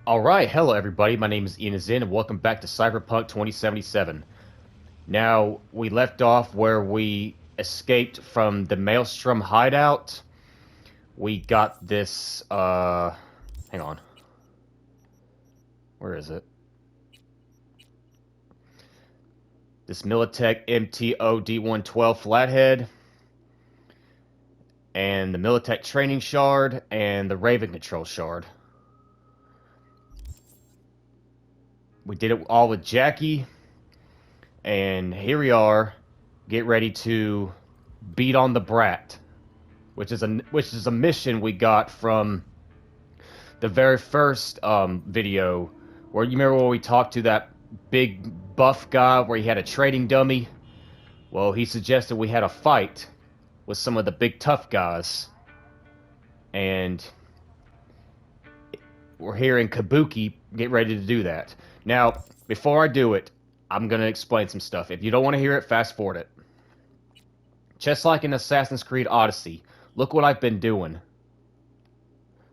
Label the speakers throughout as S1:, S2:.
S1: Alright, hello everybody, my name is IANISIN and welcome back to CyberPunk 2077. Now, we left off where we escaped from the Maelstrom hideout. We got this, hang on. Where is it? This Militech MTO D112 Flathead. And the Militech Training Shard, and the Raven Control Shard. We did it all with Jackie. And here we are, get ready to beat on the Brat, which is a mission we got from the very first video, where you remember when we talked to that big buff guy where he had a trading dummy. Well, he suggested we had a fight with some of the big tough guys, and we're here in Kabuki, get ready to do that. Now, before I do it, I'm gonna explain some stuff. If you don't want to hear it, fast forward it. Just like in Assassin's Creed Odyssey, look what I've been doing.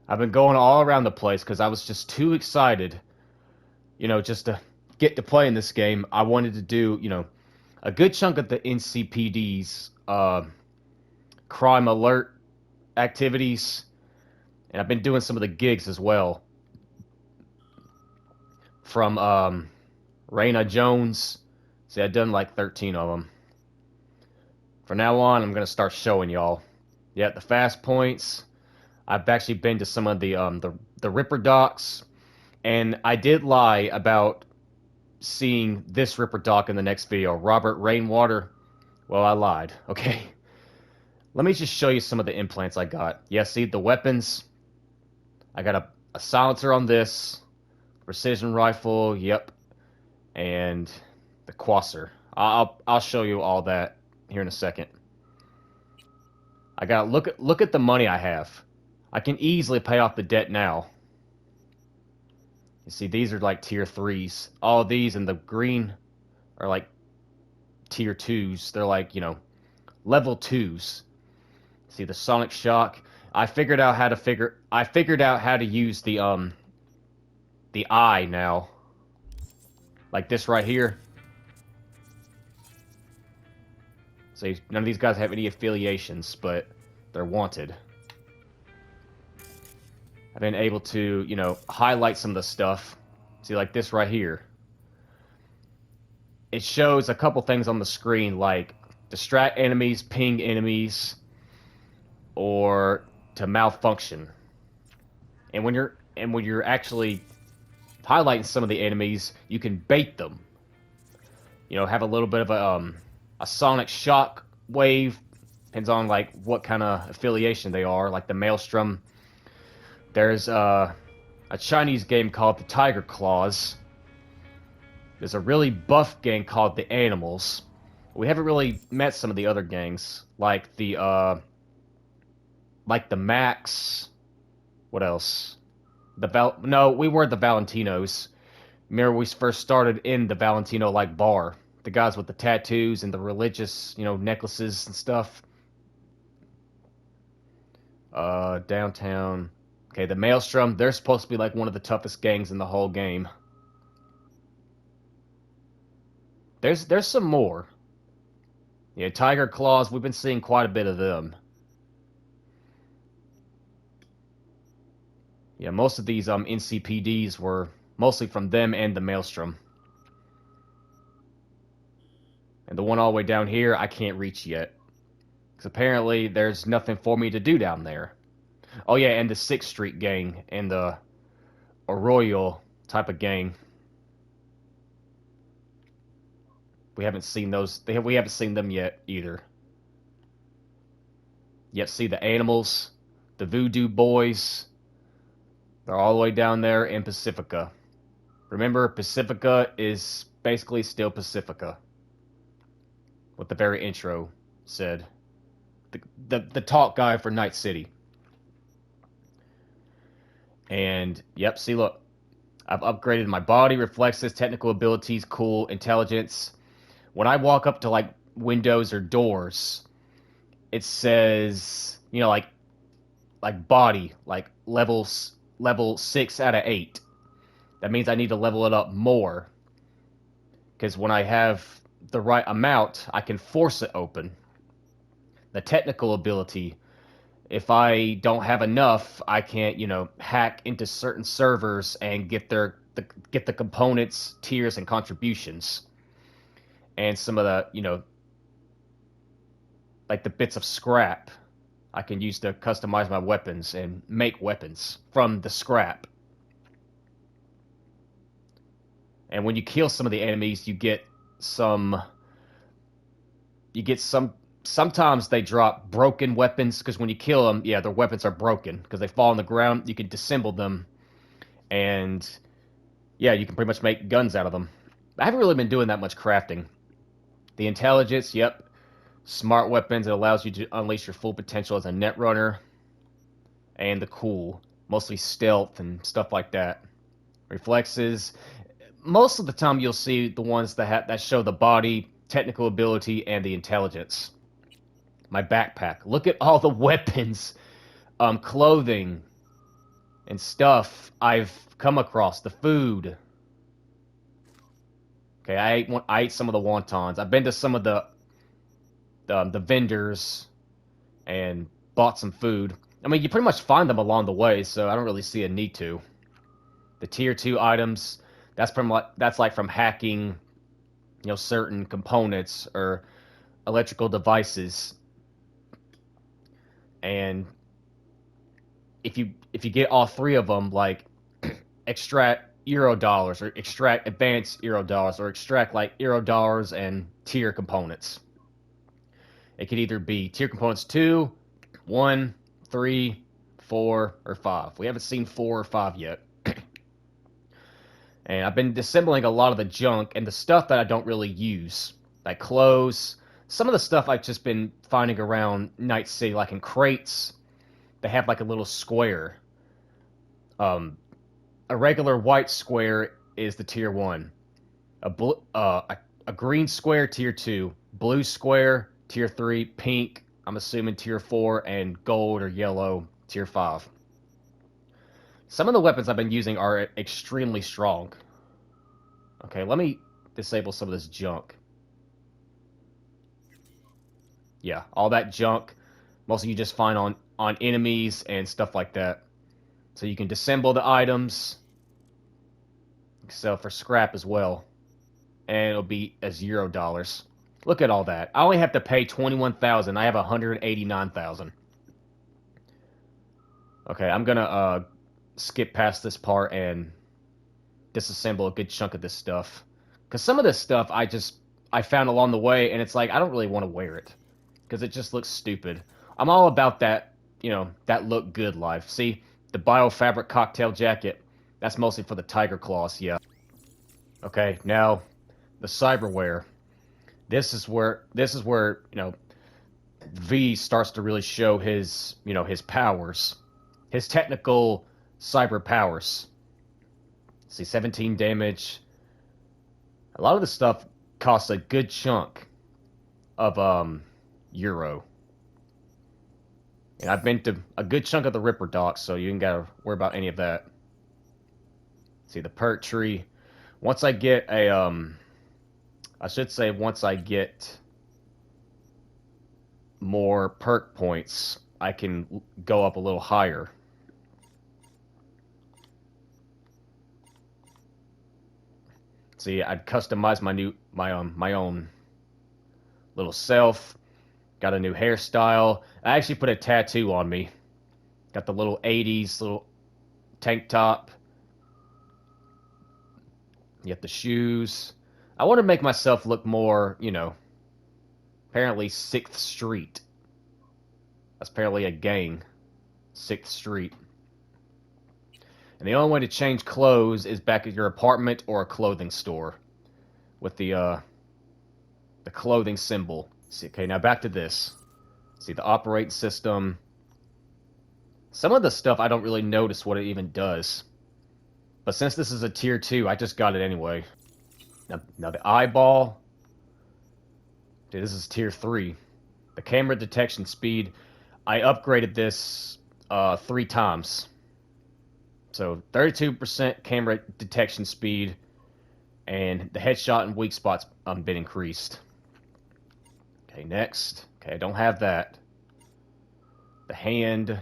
S1: I've been going all around the place because I was just too excited, just to get to play in this game. I wanted to do, a good chunk of the NCPD's crime alert activities, and I've been doing some of the gigs as well. From Raina Jones. See, I've done like 13 of them. From now on, I'm going to start showing y'all. Yeah, the fast points. I've actually been to some of the Ripper docks. And I did lie about seeing this Ripper dock in the next video. Robert Rainwater. Well, I lied. Okay. Let me just show you some of the implants I got. Yeah, see, the weapons. I got a silencer on this. Precision rifle, yep. And the Quasser. I'll show you all that here in a second. I got look at the money I have. I can easily pay off the debt now. You see, these are like tier 3s. All these in the green are like tier 2s. They're like, level 2s. See the Sonic Shock. I figured out how to use the eye now. Like this right here. See, none of these guys have any affiliations, but they're wanted. I've been able to, highlight some of the stuff. See, like this right here. It shows a couple things on the screen, like distract enemies, ping enemies, or to malfunction. And when you're actually highlighting some of the enemies, you can bait them. Have a little bit of a sonic shock wave. Depends on like what kind of affiliation they are. Like the Maelstrom. There's a Chinese game called the Tiger Claws. There's a really buff gang called the Animals. We haven't really met some of the other gangs, like the Max. What else? No, we were the Valentinos. Remember, we first started in the Valentino-like bar. The guys with the tattoos and the religious, necklaces and stuff. Downtown. Okay, the Maelstrom, they're supposed to be like one of the toughest gangs in the whole game. There's some more. Yeah, Tiger Claws, we've been seeing quite a bit of them. Yeah, most of these NCPDs were mostly from them and the Maelstrom. And the one all the way down here, I can't reach yet. Because apparently there's nothing for me to do down there. Oh yeah, and the 6th Street gang and the Arroyo type of gang. We haven't seen those. We haven't seen them yet either. Yet see the Animals, the Voodoo Boys. They're all the way down there in Pacifica. Remember, Pacifica is basically still Pacifica. What the very intro said. The talk guy for Night City. And, yep, see, look. I've upgraded my body, reflexes, technical abilities, cool, intelligence. When I walk up to, like, windows or doors, it says, like body, like level 6 out of 8. That means I need to level it up more. Because when I have the right amount, I can force it open. The technical ability, if I don't have enough, I can't, hack into certain servers and get get the components, tiers, and contributions. And some of the, like the bits of scrap I can use to customize my weapons and make weapons from the scrap. And when you kill some of the enemies, you get some. Sometimes they drop broken weapons because when you kill them, yeah, their weapons are broken because they fall on the ground. You can disassemble them, and yeah, you can pretty much make guns out of them. I haven't really been doing that much crafting. The intelligence, yep. Smart weapons, it allows you to unleash your full potential as a net runner. And the cool, mostly stealth and stuff like that. Reflexes, most of the time you'll see the ones that show the body, technical ability, and the intelligence. My backpack. Look at all the weapons, clothing, and stuff I've come across. The food. Okay, I ate some of the wontons. I've been to some of the vendors and bought some food. I mean, you pretty much find them along the way, so I don't really see a need to. The tier 2 items, that's like from hacking, certain components or electrical devices. And if you get all three of them, like extract Euro dollars or extract advanced Euro dollars or extract like Euro dollars and tier components. It could either be tier components 2, 1, 3, 4, or 5. We haven't seen 4 or 5 yet. And I've been disassembling a lot of the junk and the stuff that I don't really use, like clothes. Some of the stuff I've just been finding around Night City, like in crates. They have like a little square. A regular white square is the tier 1. A green square, tier 2. Blue square, tier 3. Pink, I'm assuming tier 4. And gold or yellow, tier 5. Some of the weapons I've been using are extremely strong. Okay, let me disable some of this junk. Yeah, all that junk, mostly you just find on enemies and stuff like that. So you can disassemble the items, sell for scrap as well, and it'll be as $0. Look at all that. I only have to pay 21,000. I have 189,000. Okay, I'm gonna skip past this part and disassemble a good chunk of this stuff. Because some of this stuff I found along the way, and it's like, I don't really want to wear it. Because it just looks stupid. I'm all about that, that look good life. See, the biofabric cocktail jacket, that's mostly for the tiger claws, yeah. Okay, now, the cyberware. This is where, V starts to really show his, his powers. His technical cyber powers. See, 17 damage. A lot of the stuff costs a good chunk of euro. And I've been to a good chunk of the Ripper docks, so you ain't gotta worry about any of that. See, the perk tree. Once I get I should say once I get more perk points, I can go up a little higher. See, I'd customize my own little self. Got a new hairstyle. I actually put a tattoo on me. Got the little 80s little tank top. You get the shoes. I want to make myself look more, apparently 6th Street. That's apparently a gang. 6th Street. And the only way to change clothes is back at your apartment or a clothing store. With the clothing symbol. See, okay, now back to this. See, the operating system. Some of the stuff I don't really notice what it even does. But since this is a tier 2, I just got it anyway. Now the eyeball. Dude, this is tier 3. The camera detection speed. I upgraded this 3 times. So 32% camera detection speed, and the headshot and weak spots been increased. Okay, next. Okay, I don't have that. The hand.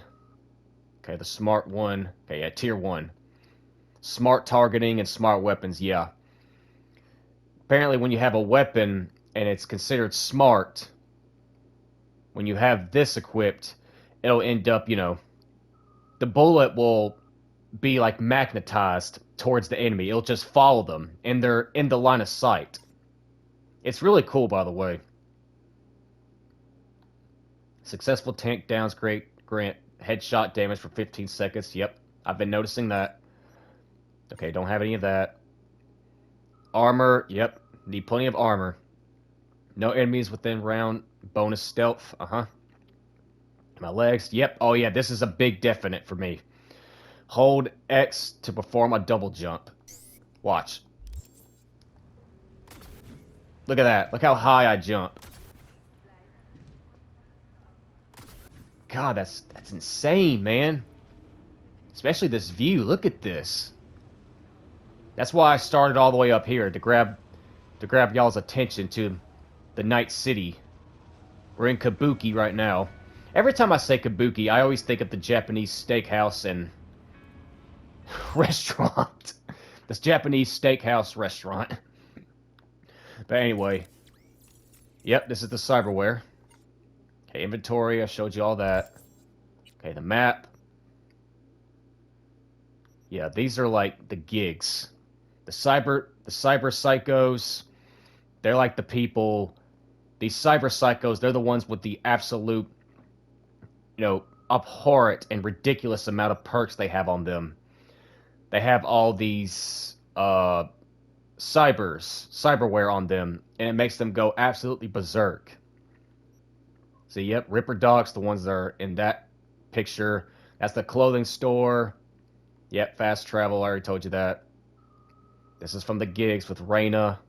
S1: Okay, the smart one. Okay, yeah, tier 1. Smart targeting and smart weapons, yeah. Apparently when you have a weapon and it's considered smart, when you have this equipped, it'll end up, you know, the bullet will be like magnetized towards the enemy. It'll just follow them, and they're in the line of sight. It's really cool, by the way. Successful tank downs grant headshot damage for 15 seconds. Yep, I've been noticing that. Okay, don't have any of that. Armor, yep, need plenty of armor. No enemies within round. Bonus stealth, My legs, yep. Oh yeah, this is a big definite for me. Hold X to perform a double jump. Watch. Look at that. Look how high I jump. God, that's insane, man. Especially this view. Look at this. That's why I started all the way up here to grab y'all's attention to the Night City. We're in Kabuki right now. Every time I say Kabuki, I always think of the Japanese steakhouse and restaurant. This Japanese steakhouse restaurant. But anyway. Yep, this is the cyberware. Okay, inventory, I showed you all that. Okay, the map. Yeah, these are like the gigs. The cyber psychos, they're like the people. These cyber psychos, they're the ones with the absolute, you know, abhorrent and ridiculous amount of perks they have on them. They have all these cyberware on them, and it makes them go absolutely berserk. So, yep, Ripper Dogs, the ones that are in that picture. That's the clothing store. Yep, fast travel, I already told you that. This is from the gigs with Reina.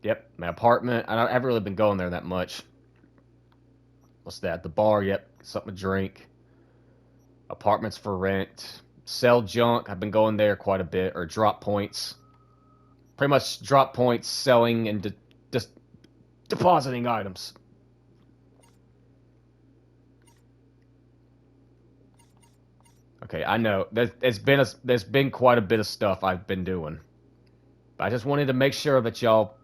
S1: Yep, my apartment. I haven't really been going there that much. What's that? The bar, yep, something to drink. Apartments for rent. Sell junk, I've been going there quite a bit. Or drop points. Pretty much drop points, selling and just depositing items. Okay, I know. There's been quite a bit of stuff I've been doing. But I just wanted to make sure that y'all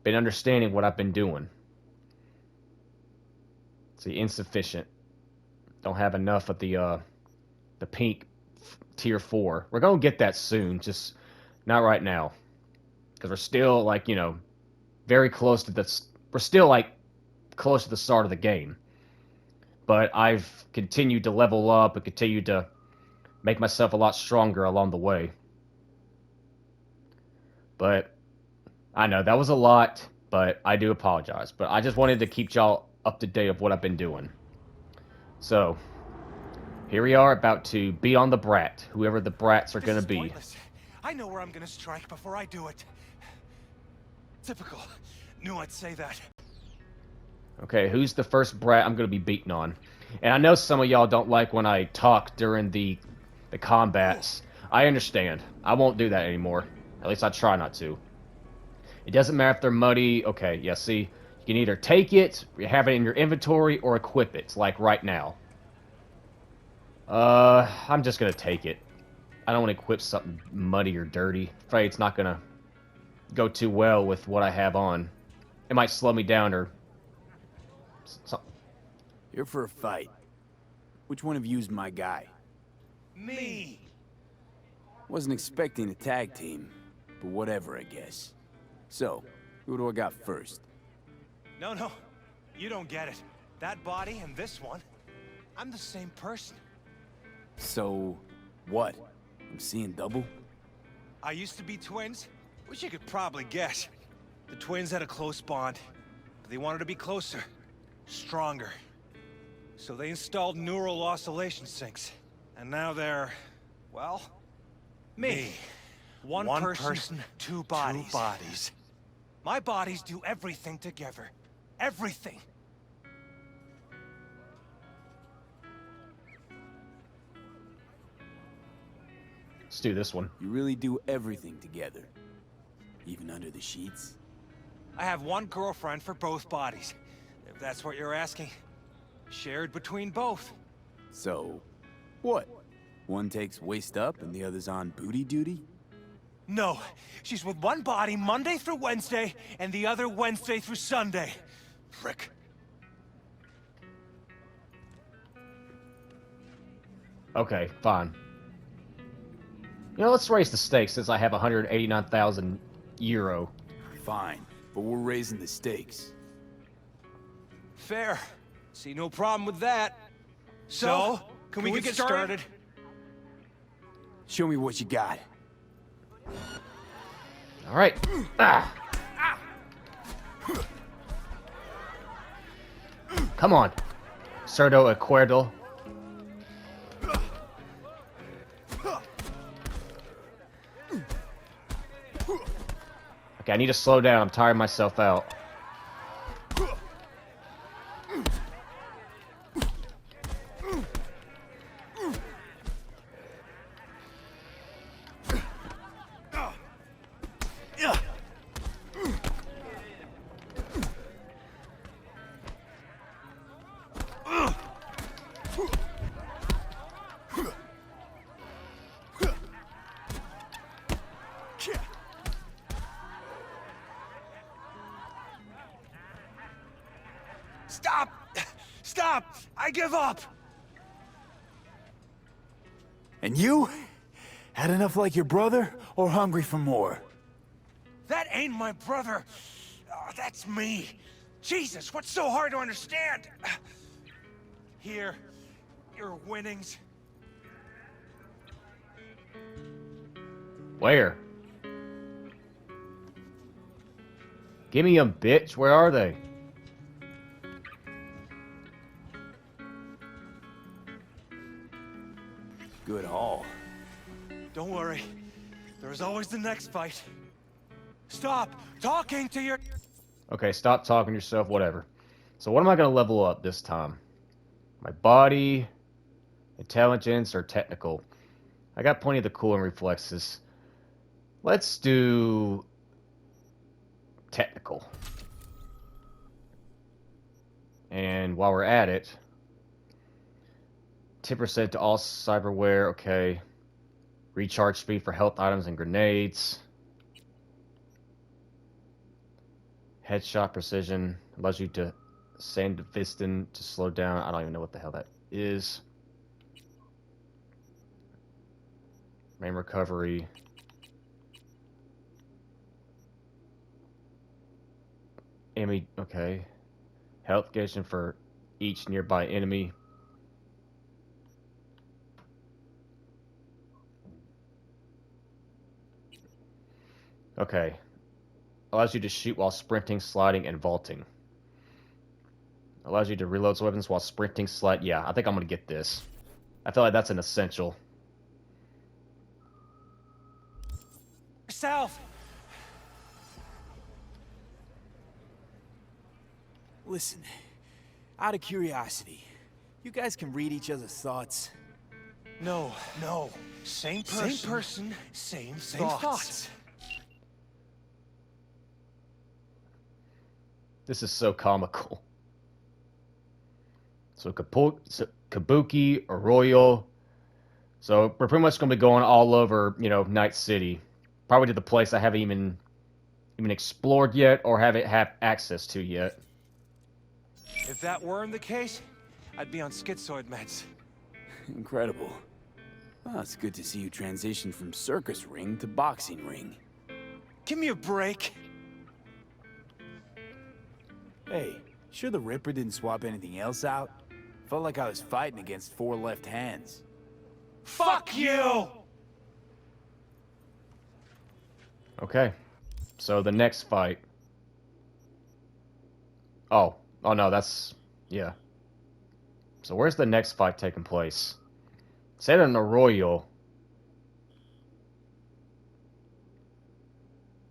S1: been understanding what I've been doing. See, insufficient. Don't have enough of the pink tier 4. We're gonna get that soon, just not right now. Because we're still, like, you know, very close to the... We're still, like, close to the start of the game. But I've continued to level up and continued to make myself a lot stronger along the way. But I know that was a lot, but I do apologize. But I just wanted to keep y'all up to date of what I've been doing. So, here we are about to be on the brat, whoever the brats are going to be.
S2: Pointless. I know where I'm going to strike before I do it. Typical. Knew I'd say that.
S1: Okay, who's the first brat I'm going to be beating on? And I know some of y'all don't like when I talk during the combats. I understand. I won't do that anymore. At least I try not to. It doesn't matter if they're muddy. Okay, yeah, see? You can either take it, have it in your inventory, or equip it, like right now. I'm just gonna take it. I don't want to equip something muddy or dirty. I'm afraid it's not gonna go too well with what I have on. It might slow me down or something.
S3: You're for a fight. Which one of you's my guy?
S2: Me!
S3: Wasn't expecting a tag team, but whatever, I guess. So, who do I got first?
S2: No. You don't get it. That body and this one, I'm the same person.
S3: So, what? I'm seeing double?
S2: I used to be twins, which you could probably guess. The twins had a close bond, but they wanted to be closer, stronger. So they installed neural oscillation sinks. And now they're, well, me. One person, two bodies. My bodies do everything together. Everything.
S1: Let's do this one.
S3: You really do everything together. Even under the sheets?
S2: I have one girlfriend for both bodies, if that's what you're asking. Shared between both.
S3: So, what? One takes waist up and the other's on booty duty?
S2: No, she's with one body Monday through Wednesday, and the other Wednesday through Sunday. Frick.
S1: Okay, fine. You know, let's raise the stakes since I have 189,000 euro.
S3: Fine, but we're raising the stakes.
S2: Fair. See no problem with that. So, can we get started?
S3: Show me what you got.
S1: All right. Ah. Come on. Cerdo Acuerdo. Okay, I need to slow down. I'm tiring myself out.
S2: Stop! Stop! I give up!
S3: And you? Had enough like your brother, or hungry for more?
S2: That ain't my brother. Oh, that's me. Jesus, what's so hard to understand? Here, your winnings.
S1: Where? Give me 'em, bitch. Where are they?
S3: Good haul.
S2: Don't worry. There's always the next fight. Stop talking to your...
S1: Okay, stop talking to yourself, whatever. So what am I going to level up this time? My body, intelligence, or technical? I got plenty of the cooling reflexes. Let's do technical. And while we're at it, 10% to all cyberware, okay. Recharge speed for health items and grenades. Headshot precision allows you to sand fisting to slow down. I don't even know what the hell that is. Main recovery. Enemy, okay. Health gauge for each nearby enemy. Okay. Allows you to shoot while sprinting, sliding, and vaulting. Allows you to reload weapons while sprinting, slide. Yeah, I think I'm going to get this. I feel like that's an essential.
S2: South!
S3: Listen, out of curiosity, you guys can read each other's thoughts?
S2: No. Same person, same thoughts.
S1: This is so comical. So Kabuki, Arroyo. So we're pretty much going to be going all over, you know, Night City. Probably to the place I haven't even explored yet or haven't had access to yet.
S2: If that weren't the case, I'd be on schizoid meds.
S3: Incredible. Well, it's good to see you transition from circus ring to boxing ring.
S2: Give me a break.
S3: Hey, sure the Ripper didn't swap anything else out? Felt like I was fighting against 4 left hands.
S2: Fuck you!
S1: Okay. So the next fight. Oh no, that's... yeah. So where's the next fight taking place? Said in Arroyo.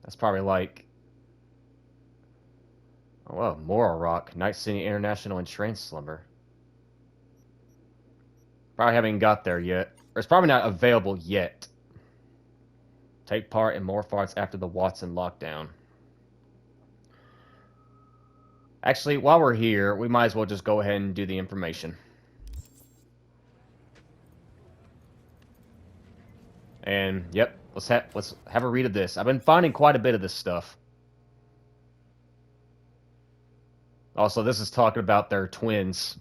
S1: That's probably like... oh, well, Moral Rock, Night City International, and Train Slumber. Probably haven't got there yet. Or it's probably not available yet. Take part in more farts after the Watson lockdown. Actually, while we're here, we might as well just go ahead and do the information. And, yep, let's have a read of this. I've been finding quite a bit of this stuff. Also, this is talking about their twins.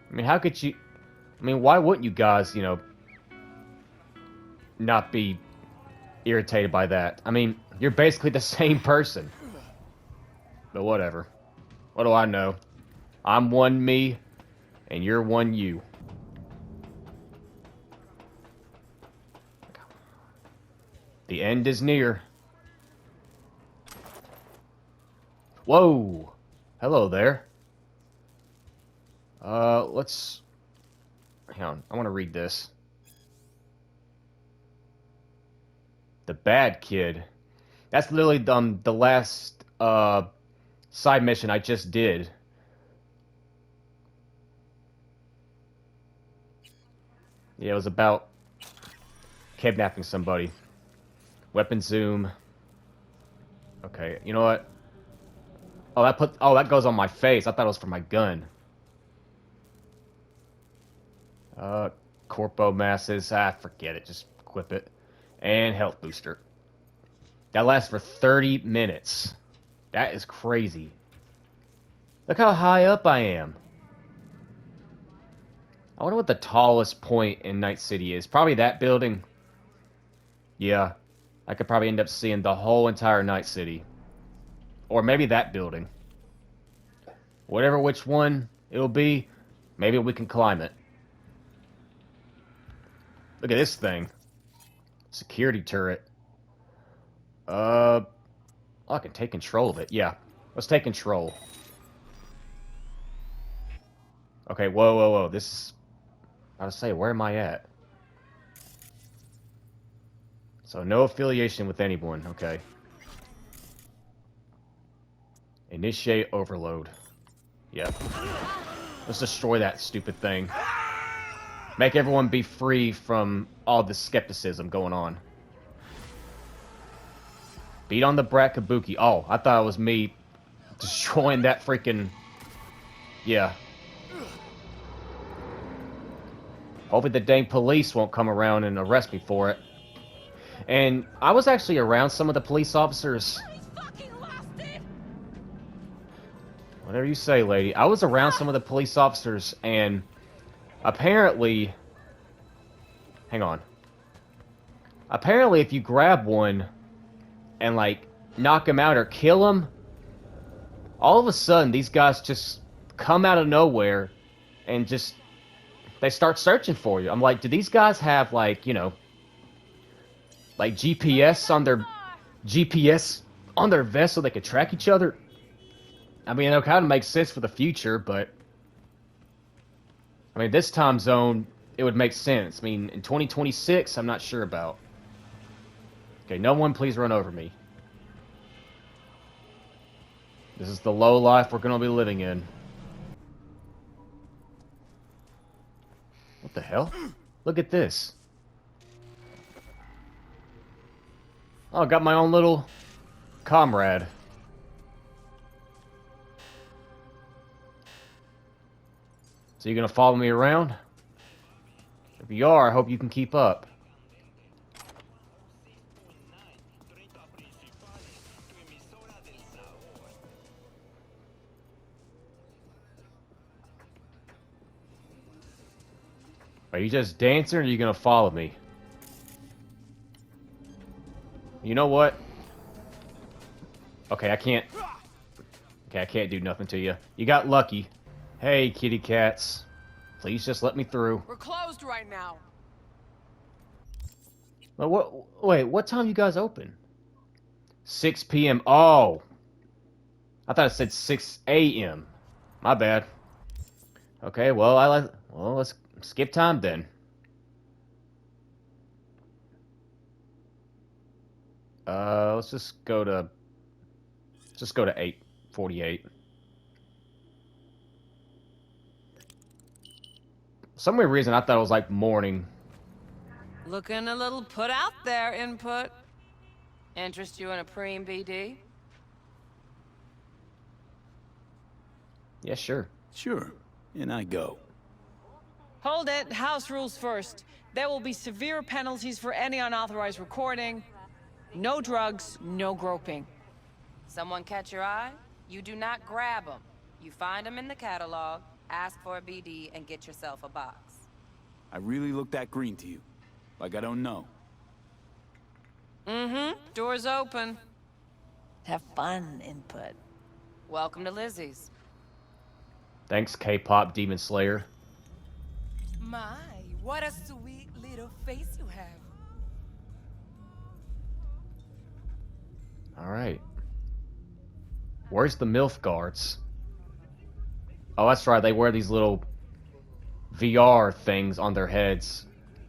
S1: I mean, how could you... I mean, why wouldn't you guys, you know, not be irritated by that? I mean, you're basically the same person. But whatever. What do I know? I'm one me, and you're one you. The end is near. Whoa! Hello there. Let's... Hang on, I want to read this. The bad kid. That's literally the last, side mission I just did. Yeah, it was about kidnapping somebody. Weapon zoom. Okay, you know what? Oh, that goes on my face. I thought it was for my gun. Corpo masses. Forget it. Just equip it. And health booster. That lasts for 30 minutes. That is crazy. Look how high up I am. I wonder what the tallest point in Night City is. Probably that building. Yeah. I could probably end up seeing the whole entire Night City. Or maybe that building. Whatever which one it'll be, maybe we can climb it. Look at this thing. Security turret. Oh, I can take control of it. Yeah, let's take control. Okay, whoa. This is... I was say, where am I at? So, no affiliation with anyone. Okay. Initiate overload. Yep. Let's destroy that stupid thing. Make everyone be free from all the skepticism going on. Beat on the brat Kabuki. Oh, I thought it was me destroying that freaking... Yeah. Hopefully the dang police won't come around and arrest me for it. And I was actually around some of the police officers. Whatever you say, lady. I was around some of the police officers, and apparently... Hang on. Apparently, if you grab one and, like, knock him out or kill him, all of a sudden, these guys just come out of nowhere and just... They start searching for you. I'm like, do these guys have, like, you know... Like, GPS on their vest so they can track each other? I mean, it'll kind of make sense for the future, but... I mean, this time zone, it would make sense. I mean, in 2026, I'm not sure about. Okay, no one please run over me. This is the low life we're going to be living in. What the hell? Look at this. Oh, I got my own little comrade. So you gonna follow me around? If you are, I hope you can keep up. Are you just dancing or are you gonna follow me? You know what? Okay, I can't... Okay, I can't do nothing to you. You got lucky. Hey, kitty cats. Please just let me through.
S4: We're closed right now.
S1: Well, wait, what time you guys open? 6 p.m. Oh! I thought it said 6 a.m. My bad. Okay, well, let's skip time then. Let's just go to 8:48. For some weird reason, I thought it was like morning.
S4: Looking a little put out there, input. Interest you in a preem BD?
S1: Yeah, sure.
S3: Sure. And I go.
S4: Hold it. House rules first. There will be severe penalties for any unauthorized recording. No drugs, no groping. Someone catch your eye? You do not grab them. You find them in the catalog, ask for a BD, and get yourself a box.
S3: I really look that green to you. Like I don't know.
S4: Mm-hmm. Door's open. Have fun, input. Welcome to Lizzie's.
S1: Thanks, K-pop Demon Slayer.
S5: My, what a sweet little face you have.
S1: Alright. Where's the MILF guards? Oh, that's right. They wear these little VR things on their heads,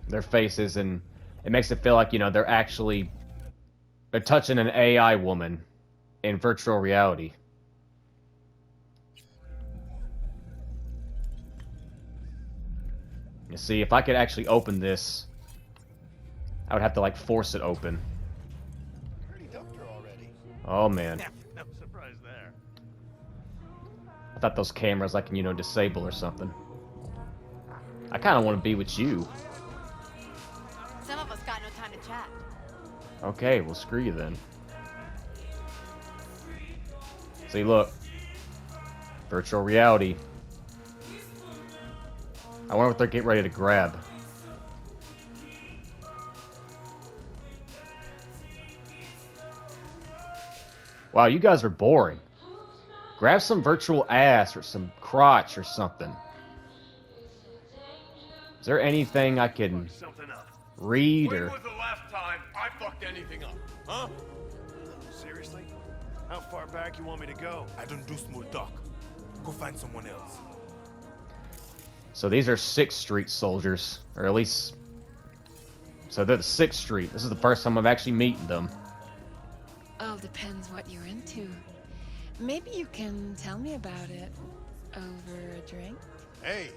S1: their faces, and it makes it feel like, you know, they're touching an AI woman in virtual reality. You see, if I could actually open this, I would have to, like, force it open. Oh, man.
S2: No surprise there.
S1: I thought those cameras I can, you know, disable or something. I kind of want to be with you.
S6: Some of us got no time to chat.
S1: Okay, well, screw you then. See, look. Virtual reality. I wonder what they're getting ready to grab. Wow, you guys are boring. Grab some virtual ass or some crotch or something. Is there anything I can read or...
S7: When was the last time I fucked anything up? Huh?
S2: Seriously? How far back you want me to go?
S7: I don't do small talk. Go find someone else.
S1: So these are 6th Street soldiers, or at least... So they're the 6th Street. This is the first time I'm actually meeting them.
S8: All depends what you're into. Maybe you can tell me about it over a drink?
S9: Hey,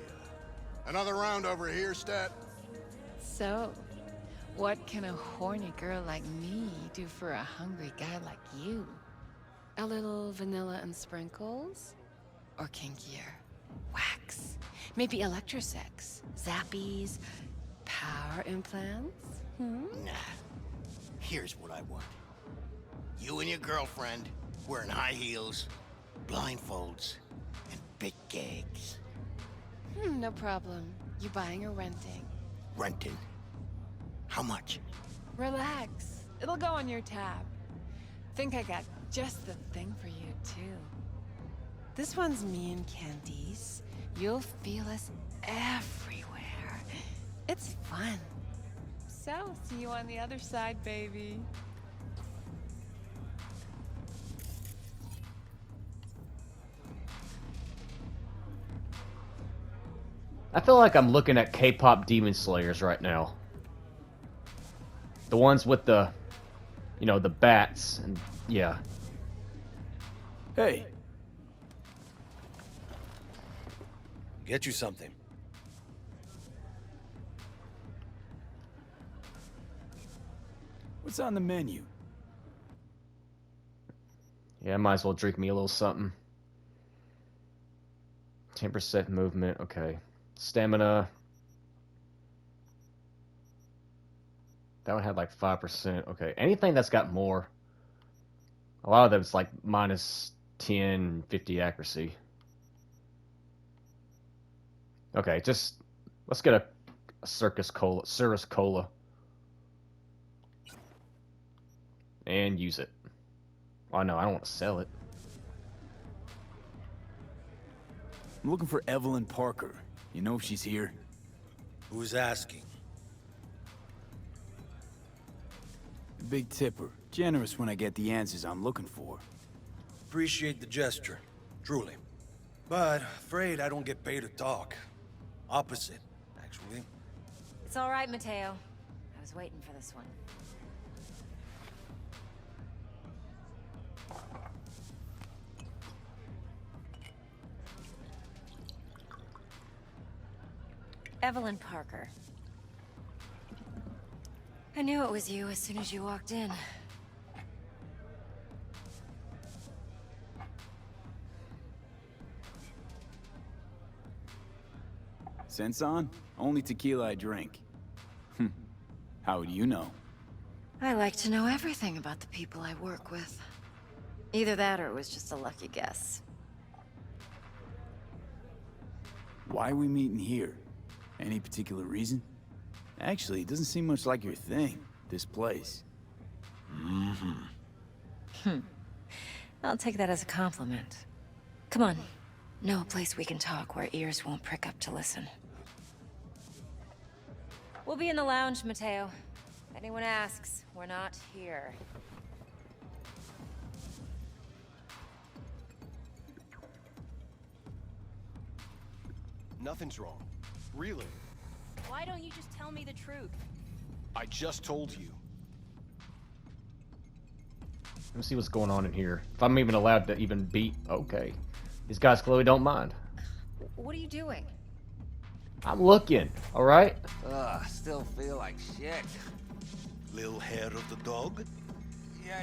S9: another round over here, Stat.
S8: So, what can a horny girl like me do for a hungry guy like you? A little vanilla and sprinkles? Or kinkier? Wax? Maybe electrosex? Zappies? Power implants? Hmm?
S9: Nah. Here's what I want. You and your girlfriend wearing high heels, blindfolds, and big gags.
S8: No problem. You buying or renting?
S9: Renting. How much?
S8: Relax. It'll go on your tab. Think I got just the thing for you, too. This one's me and Candice. You'll feel us everywhere. It's fun. So, see you on the other side, baby.
S1: I feel like I'm looking at K-pop Demon Slayers right now. The ones with the, you know, the bats, and yeah.
S3: Hey,
S2: Get you something.
S3: what's on the menu?
S1: Yeah, I might as well drink me a little something. 10% movement, okay. Stamina. That one had like 5%. Okay, anything that's got more. A lot of them it's like minus 10, 50 accuracy. Okay, just let's get a Circus Cola. And use it. Oh no, I don't want to sell it.
S3: I'm looking for Evelyn Parker. You know if she's here?
S2: Who's asking?
S3: The big tipper. Generous when I get the answers I'm looking for.
S2: Appreciate the gesture, truly. But afraid I don't get paid to talk. Opposite, actually.
S6: It's all right, Mateo. I was waiting for this one. Evelyn Parker. I knew it was you as soon as you walked in.
S3: Sense on? Only tequila I drink. How would you know?
S6: I like to know everything about the people I work with. Either that or it was just a lucky guess.
S3: Why are we meeting here? Any particular reason? Actually, it doesn't seem much like your thing, this place.
S6: I'll take that as a compliment. Come on. Know a place we can talk where ears won't prick up to listen. We'll be in the lounge, Mateo. If anyone asks, we're not here.
S10: Nothing's wrong. Really.
S5: Why don't you just tell me the truth?
S10: I just told you.
S1: Let me see what's going on in here. If I'm even allowed to even beat... Okay. These guys clearly don't mind.
S6: What are you doing?
S1: I'm looking, alright?
S11: Ugh, still feel like shit.
S9: Little hair of the dog?
S11: Yeah,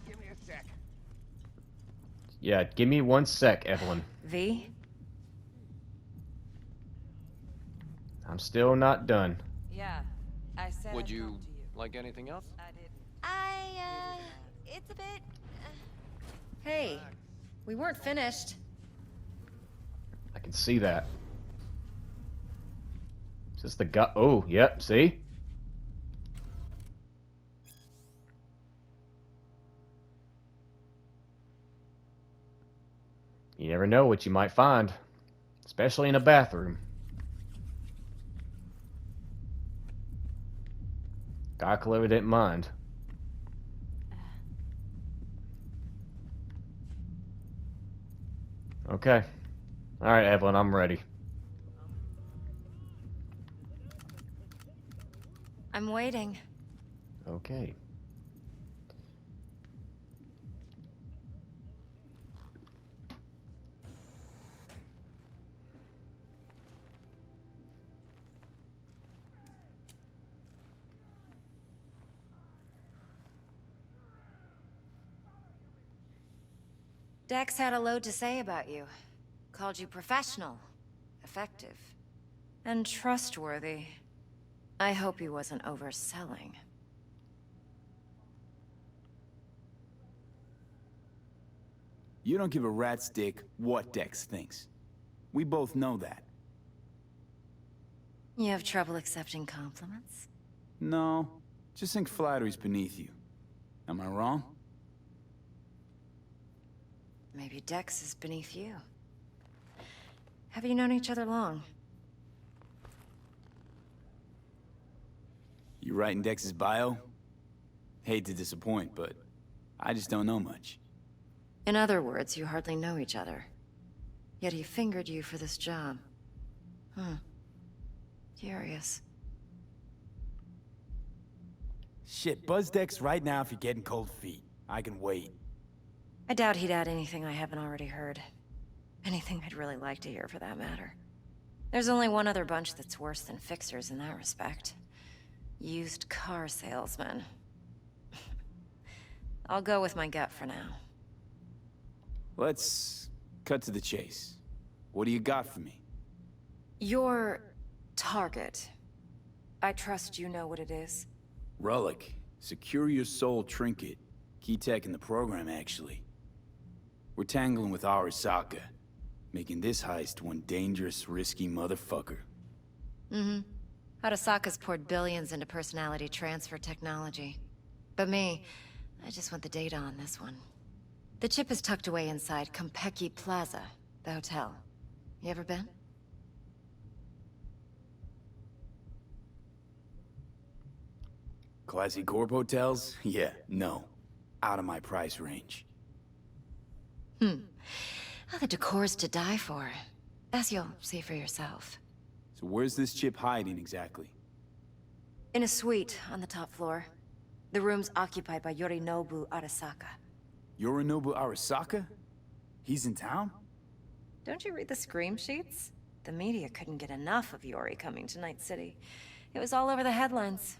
S11: give me a sec.
S1: Yeah, give me 1 sec, Evelyn.
S6: V?
S1: I'm still not done.
S4: Yeah, I said
S11: Would
S4: I'd
S11: you
S4: talk to you.
S11: like anything else?
S4: I didn't.
S5: It's a bit...
S6: Hey, we weren't finished.
S1: I can see that. Is this the gut? Oh, yep, see? You never know what you might find. Especially in a bathroom. Guy clearly didn't mind. Okay. Alright, Evelyn, I'm ready.
S6: I'm waiting.
S1: Okay.
S6: Dex had a load to say about you. Called you professional, effective, and trustworthy. I hope he wasn't overselling.
S3: You don't give a rat's dick what Dex thinks. We both know that.
S6: You have trouble accepting compliments?
S3: No, just think flattery's beneath you. Am I wrong?
S6: Maybe Dex is beneath you. Have you known each other long?
S3: You writing Dex's bio? Hate to disappoint, but I just don't know much.
S6: In other words, you hardly know each other. Yet he fingered you for this job. Curious.
S3: Shit, buzz Dex right now if you're getting cold feet. I can wait.
S6: I doubt he'd add anything I haven't already heard. Anything I'd really like to hear, for that matter. There's only one other bunch that's worse than fixers in that respect. Used car salesmen. I'll go with my gut for now.
S3: Let's cut to the chase. What do you got for me?
S6: Your target. I trust you know what it is.
S3: Relic. Secure your soul trinket. Key tech in the program, actually. We're tangling with Arasaka, making this heist one dangerous, risky motherfucker.
S6: Arasaka's poured billions into personality transfer technology. But me, I just want the data on this one. The chip is tucked away inside Konpeki Plaza, the hotel. You ever been?
S3: Classy corp hotels? Yeah, no. Out of my price range.
S6: Oh, the decor's to die for. As you'll see for yourself.
S3: So where's this chip hiding exactly?
S6: In a suite on the top floor. The room's occupied by Yorinobu Arasaka.
S3: Yorinobu Arasaka? He's in town?
S6: Don't you read the scream sheets? The media couldn't get enough of Yori coming to Night City. It was all over the headlines.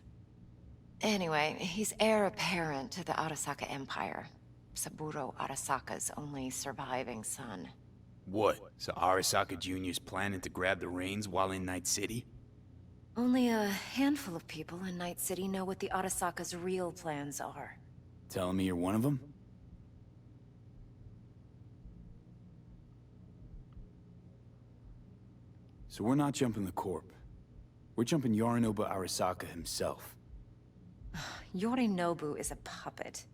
S6: Anyway, he's heir apparent to the Arasaka Empire. Saburo Arasaka's only surviving son.
S3: What? So Arasaka Jr.'s planning to grab the reins while in Night City?
S6: Only a handful of people in Night City know what the Arasaka's real plans are.
S3: Telling me you're one of them? So we're not jumping the Corp. We're jumping Yorinobu Arasaka himself.
S6: Yorinobu is a puppet.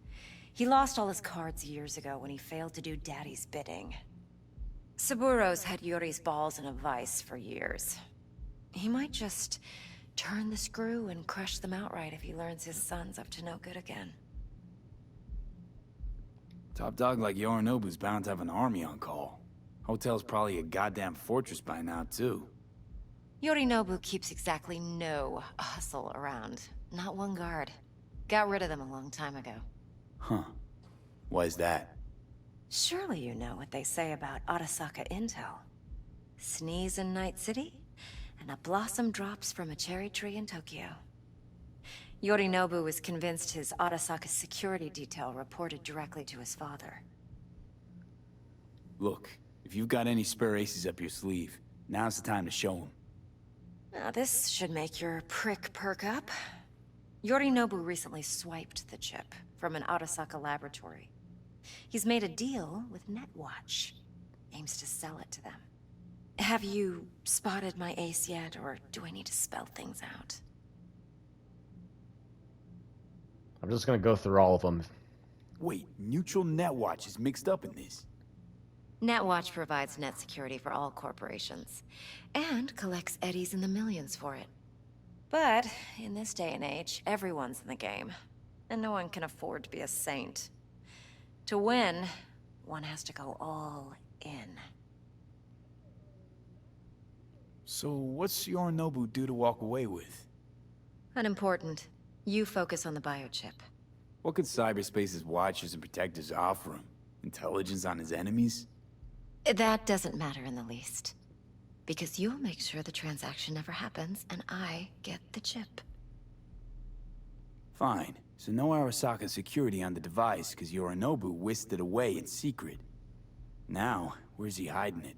S6: He lost all his cards years ago when he failed to do Daddy's bidding. Saburo's had Yori's balls in a vice for years. He might just turn the screw and crush them outright if he learns his son's up to no good again.
S3: Top dog like Yorinobu's bound to have an army on call. Hotel's probably a goddamn fortress by now, too.
S6: Yorinobu keeps exactly no hustle around. Not one guard. Got rid of them a long time ago.
S3: Huh. Why is that?
S6: Surely you know what they say about Arasaka intel. Sneeze in Night City, and a blossom drops from a cherry tree in Tokyo. Yorinobu was convinced his Arasaka security detail reported directly to his father.
S3: Look, if you've got any spare aces up your sleeve, now's the time to show them.
S6: Now this should make your prick perk up. Yorinobu recently swiped the chip from an Arasaka laboratory. He's made a deal with Netwatch. Aims to sell it to them. Have you spotted my ace yet, or do I need to spell things out?
S1: I'm just gonna go through all of them.
S3: Wait, Neutral Netwatch is mixed up in this.
S6: Netwatch provides net security for all corporations, and collects eddies in the millions for it. But, in this day and age, everyone's in the game, and no one can afford to be a saint. To win, one has to go all in.
S3: So what's Yorinobu due to walk away with?
S6: Unimportant. You focus on the biochip.
S3: What could cyberspace's watchers and protectors offer him? Intelligence on his enemies?
S6: That doesn't matter in the least. Because you'll make sure the transaction never happens, and I get the chip.
S3: Fine. So no Arasaka security on the device, because Yorinobu whisked it away in secret. Now, where's he hiding it?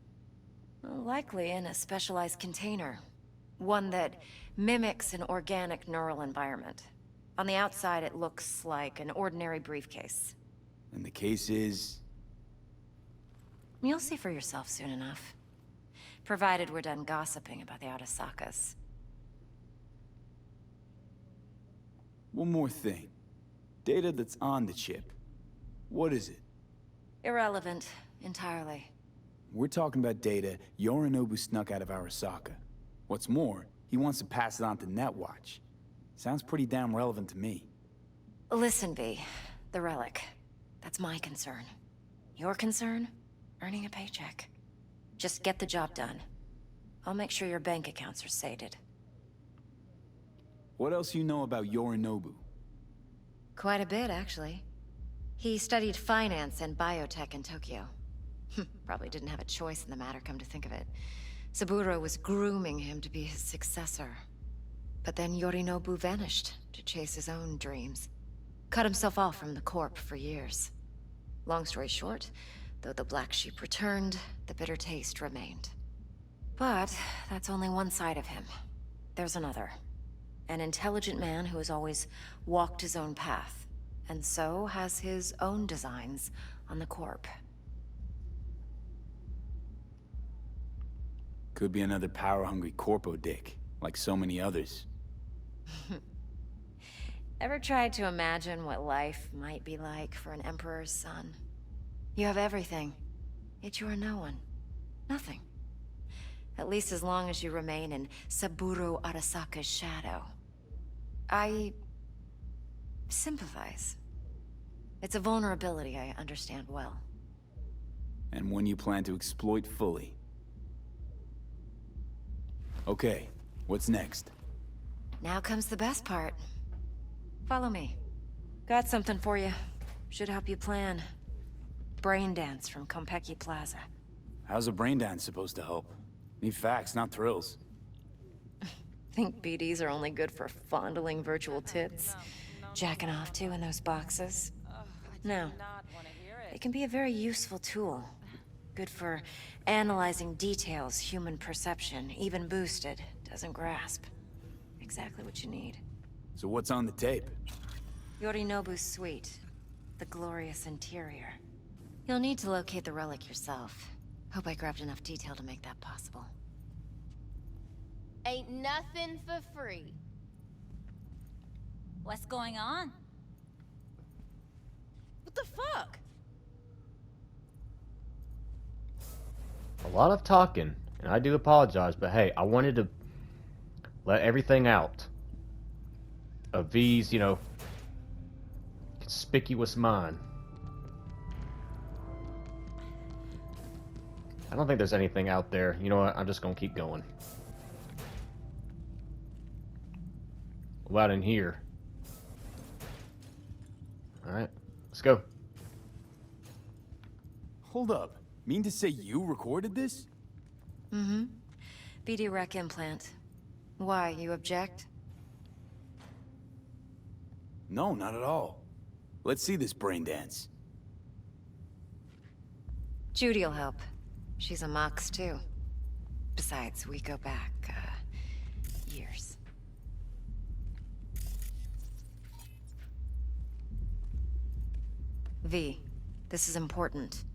S6: Well, likely in a specialized container. One that mimics an organic neural environment. On the outside, it looks like an ordinary briefcase.
S3: And the case is...
S6: You'll see for yourself soon enough. Provided we're done gossiping about the Arasakas.
S3: One more thing. Data that's on the chip. What is it?
S6: Irrelevant, entirely.
S3: We're talking about data Yorinobu snuck out of Arasaka. What's more, he wants to pass it on to Netwatch. Sounds pretty damn relevant to me.
S6: Listen, V. The relic. That's my concern. Your concern? Earning a paycheck. Just get the job done. I'll make sure your bank accounts are sated.
S3: What else you know about Yorinobu?
S6: Quite a bit, actually. He studied finance and biotech in Tokyo. Probably didn't have a choice in the matter, come to think of it. Saburo was grooming him to be his successor. But then Yorinobu vanished to chase his own dreams. Cut himself off from the Corp for years. Long story short, though the black sheep returned, the bitter taste remained. But that's only one side of him. There's another. An intelligent man who has always walked his own path, and so has his own designs on the Corp.
S3: Could be another power-hungry corpo dick, like so many others.
S6: Ever tried to imagine what life might be like for an Emperor's son? You have everything, yet you are no one. Nothing. At least as long as you remain in Saburo Arasaka's shadow. I... sympathize. It's a vulnerability I understand well.
S3: And one you plan to exploit fully. Okay, what's next?
S6: Now comes the best part. Follow me. Got something for you. Should help you plan. BrainDance from Konpeki Plaza.
S3: How's a BrainDance supposed to help? Need facts, not thrills.
S6: Think BDs are only good for fondling virtual tits? Jacking off to in those boxes? No. They can be a very useful tool. Good for analyzing details human perception, even boosted, doesn't grasp. Exactly what you need.
S3: So what's on the tape?
S6: Yorinobu's suite. The glorious interior. You'll need to locate the relic yourself. Hope I grabbed enough detail to make that possible.
S12: Ain't nothing for free. What's going on? What the fuck?
S1: A lot of talking, and I do apologize, but hey, I wanted to let everything out of V's, you know, conspicuous mind. I don't think there's anything out there. You know what? I'm just gonna keep going. What about in here? Alright, let's go.
S3: Hold up. Mean to say you recorded this?
S6: Mm-hmm. BD rec implant. Why, you object?
S3: No, not at all. Let's see this brain dance.
S6: Judy'll help. She's a Mox, too. Besides, we go back, years. V, this is important.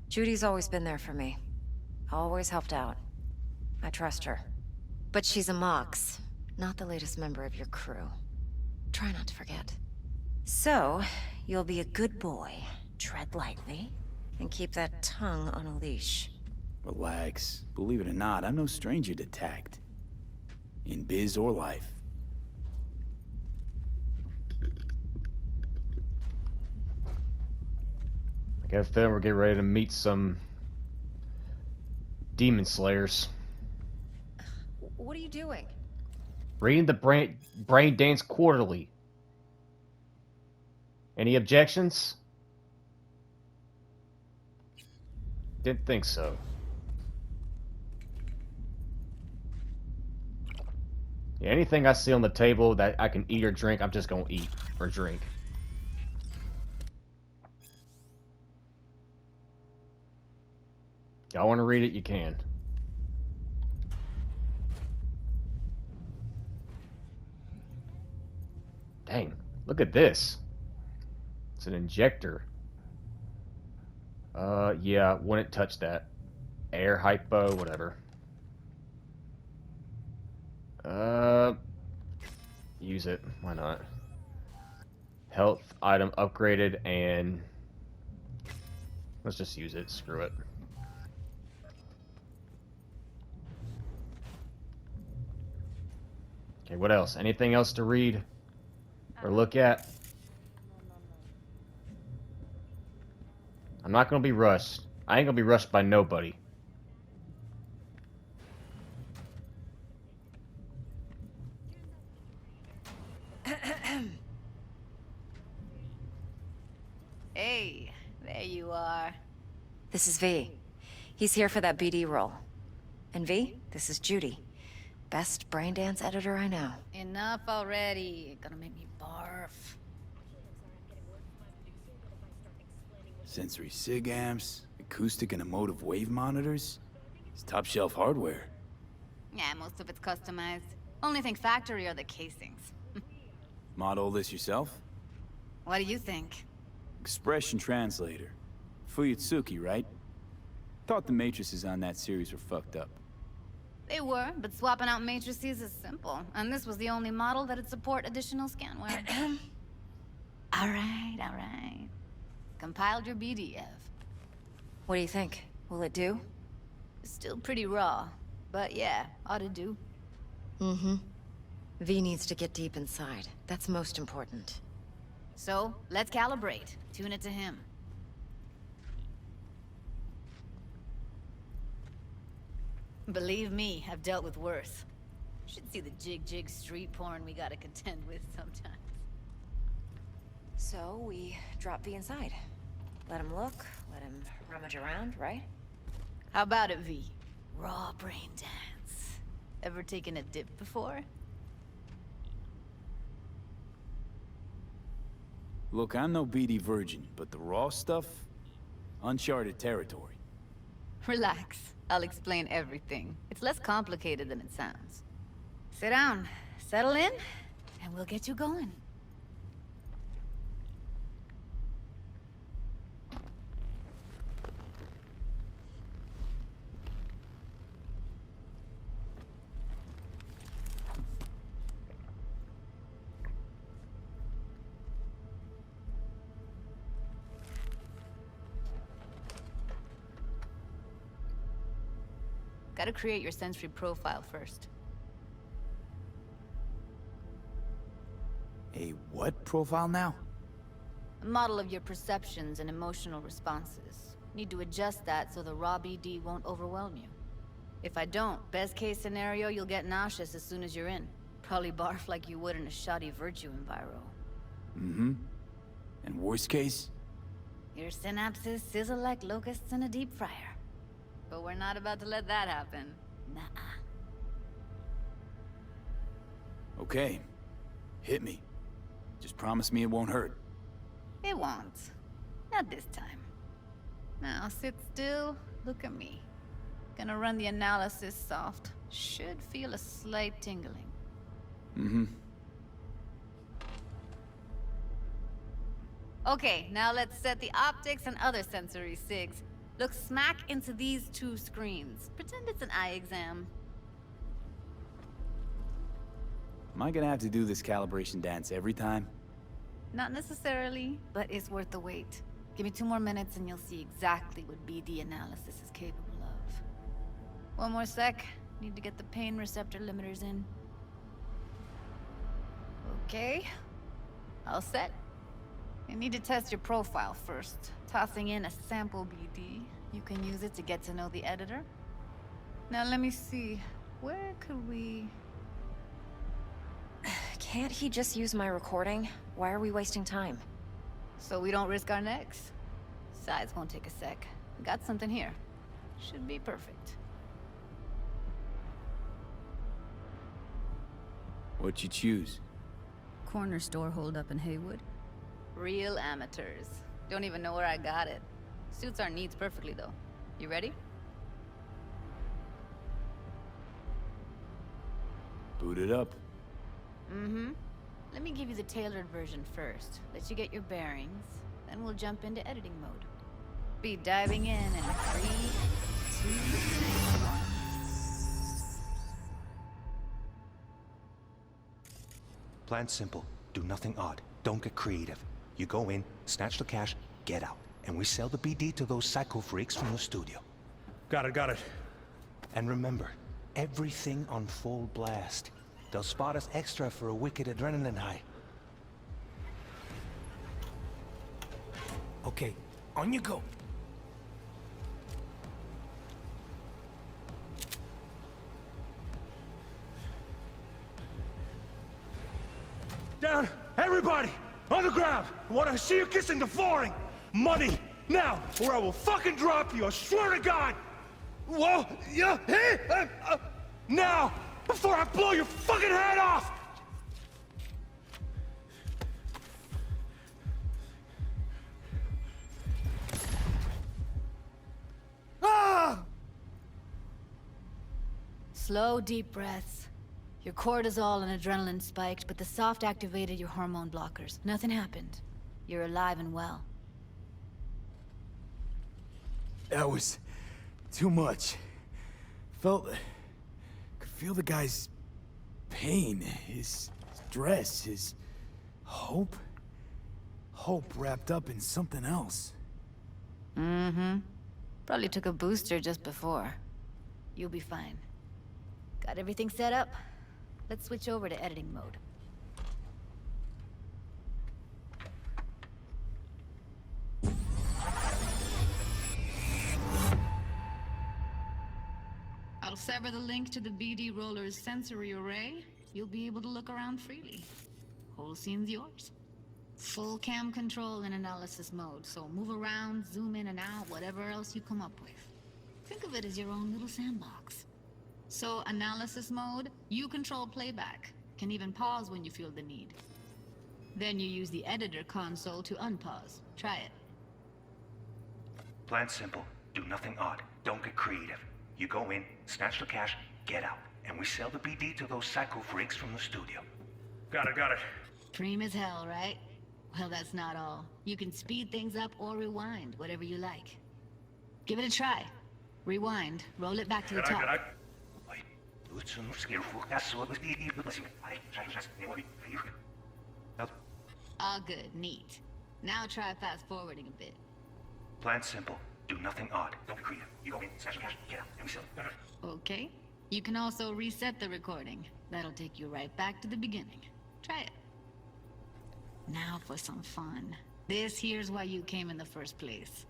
S6: Judy's always been there for me. Always helped out. I trust her. But she's a Mox, not the latest member of your crew. Try not to forget. So, you'll be a good boy, tread lightly, and keep that tongue on a leash.
S3: Relax. Believe it or not, I'm no stranger to tact. In biz or life.
S1: I got a feeling we're getting ready to meet some demon slayers.
S6: What are you doing?
S1: Reading the BrainDance Quarterly. Any objections? Didn't think so. Yeah, anything I see on the table that I can eat or drink, I'm just gonna eat or drink. Y'all want to read it? You can. Dang, look at this. It's an injector. Yeah, wouldn't touch that. Air, hypo, whatever. Use it. Why not? Health item upgraded, and let's just use it. Screw it. Okay, what else? Anything else to read or look at? I'm not gonna be rushed. I ain't gonna be rushed by nobody.
S12: Hey, there you are.
S6: This is V. He's here for that BD role. And V, this is Judy. Best BrainDance editor I know.
S12: Enough already. Gonna make me barf.
S3: Sensory sig amps, acoustic and emotive wave monitors. It's top shelf hardware.
S12: Yeah, most of it's customized. Only thing factory are the casings.
S3: Model this yourself?
S12: What do you think?
S3: Expression translator. Fuyutsuki, right? Thought the matrices on that series were fucked up.
S12: They were, but swapping out matrices is simple. And this was the only model that'd support additional scanware. Alright. Compiled your BDF.
S6: What do you think? Will it do?
S12: Still pretty raw. But yeah, ought to do.
S6: Mm-hmm. V needs to get deep inside. That's most important.
S12: So, let's calibrate. Tune it to him. Believe me, I've dealt with worse. Should see the jig street porn we gotta contend with sometimes.
S6: So, we drop V inside. Let him look, let him rummage around, right?
S12: How about it, V? Raw brain dance. Ever taken a dip before?
S3: Look, I'm no BD virgin, but the raw stuff? Uncharted territory.
S12: Relax. I'll explain everything. It's less complicated than it sounds. Sit down, settle in, and we'll get you going. Gotta create your sensory profile first.
S3: A what profile now?
S12: A model of your perceptions and emotional responses. Need to adjust that so the raw BD won't overwhelm you. If I don't, best case scenario, you'll get nauseous as soon as you're in. Probably barf like you would in a shoddy virtue enviro.
S3: Mm-hmm. And worst case?
S12: Your synapses sizzle like locusts in a deep fryer. But we're not about to let that happen. Nuh-uh.
S3: Okay. Hit me. Just promise me it won't hurt.
S12: It won't. Not this time. Now sit still, look at me. Gonna run the analysis soft. Should feel a slight tingling.
S3: Mm-hmm.
S12: Okay, now let's set the optics and other sensory sigs. Look smack into these two screens. Pretend it's an eye exam.
S3: Am I gonna have to do this calibration dance every time?
S12: Not necessarily, but it's worth the wait. Give me 2 more minutes and you'll see exactly what BD analysis is capable of. 1 more sec. Need to get the pain receptor limiters in. Okay. All set. You need to test your profile first. Tossing in a sample BD. You can use it to get to know the editor. Now let me see. Where could we...
S6: Can't he just use my recording? Why are we wasting time?
S12: So we don't risk our necks. Sides won't take a sec. Got something here. Should be perfect.
S3: What'd you choose?
S12: Corner store holdup in Haywood. Real amateurs. Don't even know where I got it. Suits our needs perfectly, though. You ready?
S3: Boot it up.
S12: Mm-hmm. Let me give you the tailored version first. Let you get your bearings. Then we'll jump into editing mode. Be diving in 3, 2, 1.
S2: Plan simple. Do nothing odd. Don't get creative. You go in, snatch the cash, get out. And we sell the BD to those psycho freaks from the studio.
S7: Got it.
S2: And remember, everything on full blast. They'll spot us extra for a wicked adrenaline high.
S7: Okay, on you go. Down! Everybody! On the ground! I want to see you kissing the flooring! Money! Now! Or I will fucking drop you, I swear to God! Whoa! Yeah! Hey! Now! Before I blow your fucking head off! Ah!
S12: Slow, deep breaths. Your cortisol and adrenaline spiked, but the soft activated your hormone blockers. Nothing happened. You're alive and well.
S3: That was too much. Could feel the guy's pain, his stress, his hope. Hope wrapped up in something else.
S12: Mm-hmm. Probably took a booster just before. You'll be fine. Got everything set up? Let's switch over to editing mode.
S13: I'll sever the link to the BD Roller's sensory array. You'll be able to look around freely. Whole scene's yours. Full cam control in analysis mode, so move around, zoom in and out, whatever else you come up with. Think of it as your own little sandbox. So, analysis mode, you control playback. Can even pause when you feel the need. Then you use the editor console to unpause. Try it.
S7: Plan simple. Do nothing odd. Don't get creative. You go in, snatch the cash, get out. And we sell the BD to those psycho freaks from the studio. Got it.
S13: Preem as hell, right? Well, that's not all. You can speed things up or rewind, whatever you like. Give it a try. Rewind, roll it back to the top. All good, neat. Now try fast forwarding a bit.
S7: Plan simple. Do nothing odd. Don't be creative. You go in, snatch the cash, get out, and we sell it.
S13: Okay. You can also reset the recording. That'll take you right back to the beginning. Try it. Now for some fun. This here's why you came in the first place.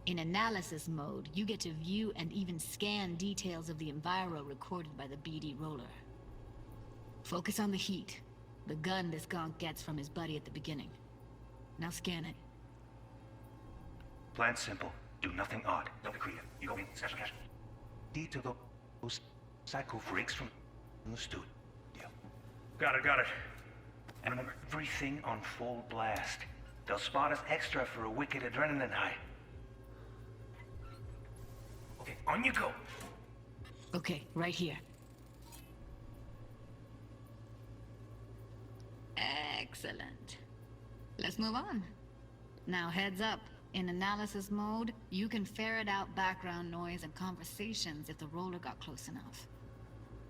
S13: In analysis mode, you get to view and even scan details of the enviro recorded by the BD roller. Focus on the heat, the gun this gonk gets from his buddy at the beginning. Now scan it.
S7: Plan simple. Do nothing odd. Don't be creative. You go in, snatch the cash. D to those psycho freaks from the studio. Got it. And remember, everything on full blast. They'll spot us extra for a wicked adrenaline high. Okay, on you go.
S13: Okay, right here. Excellent. Let's move on. Now heads up. In analysis mode, you can ferret out background noise and conversations if the roller got close enough.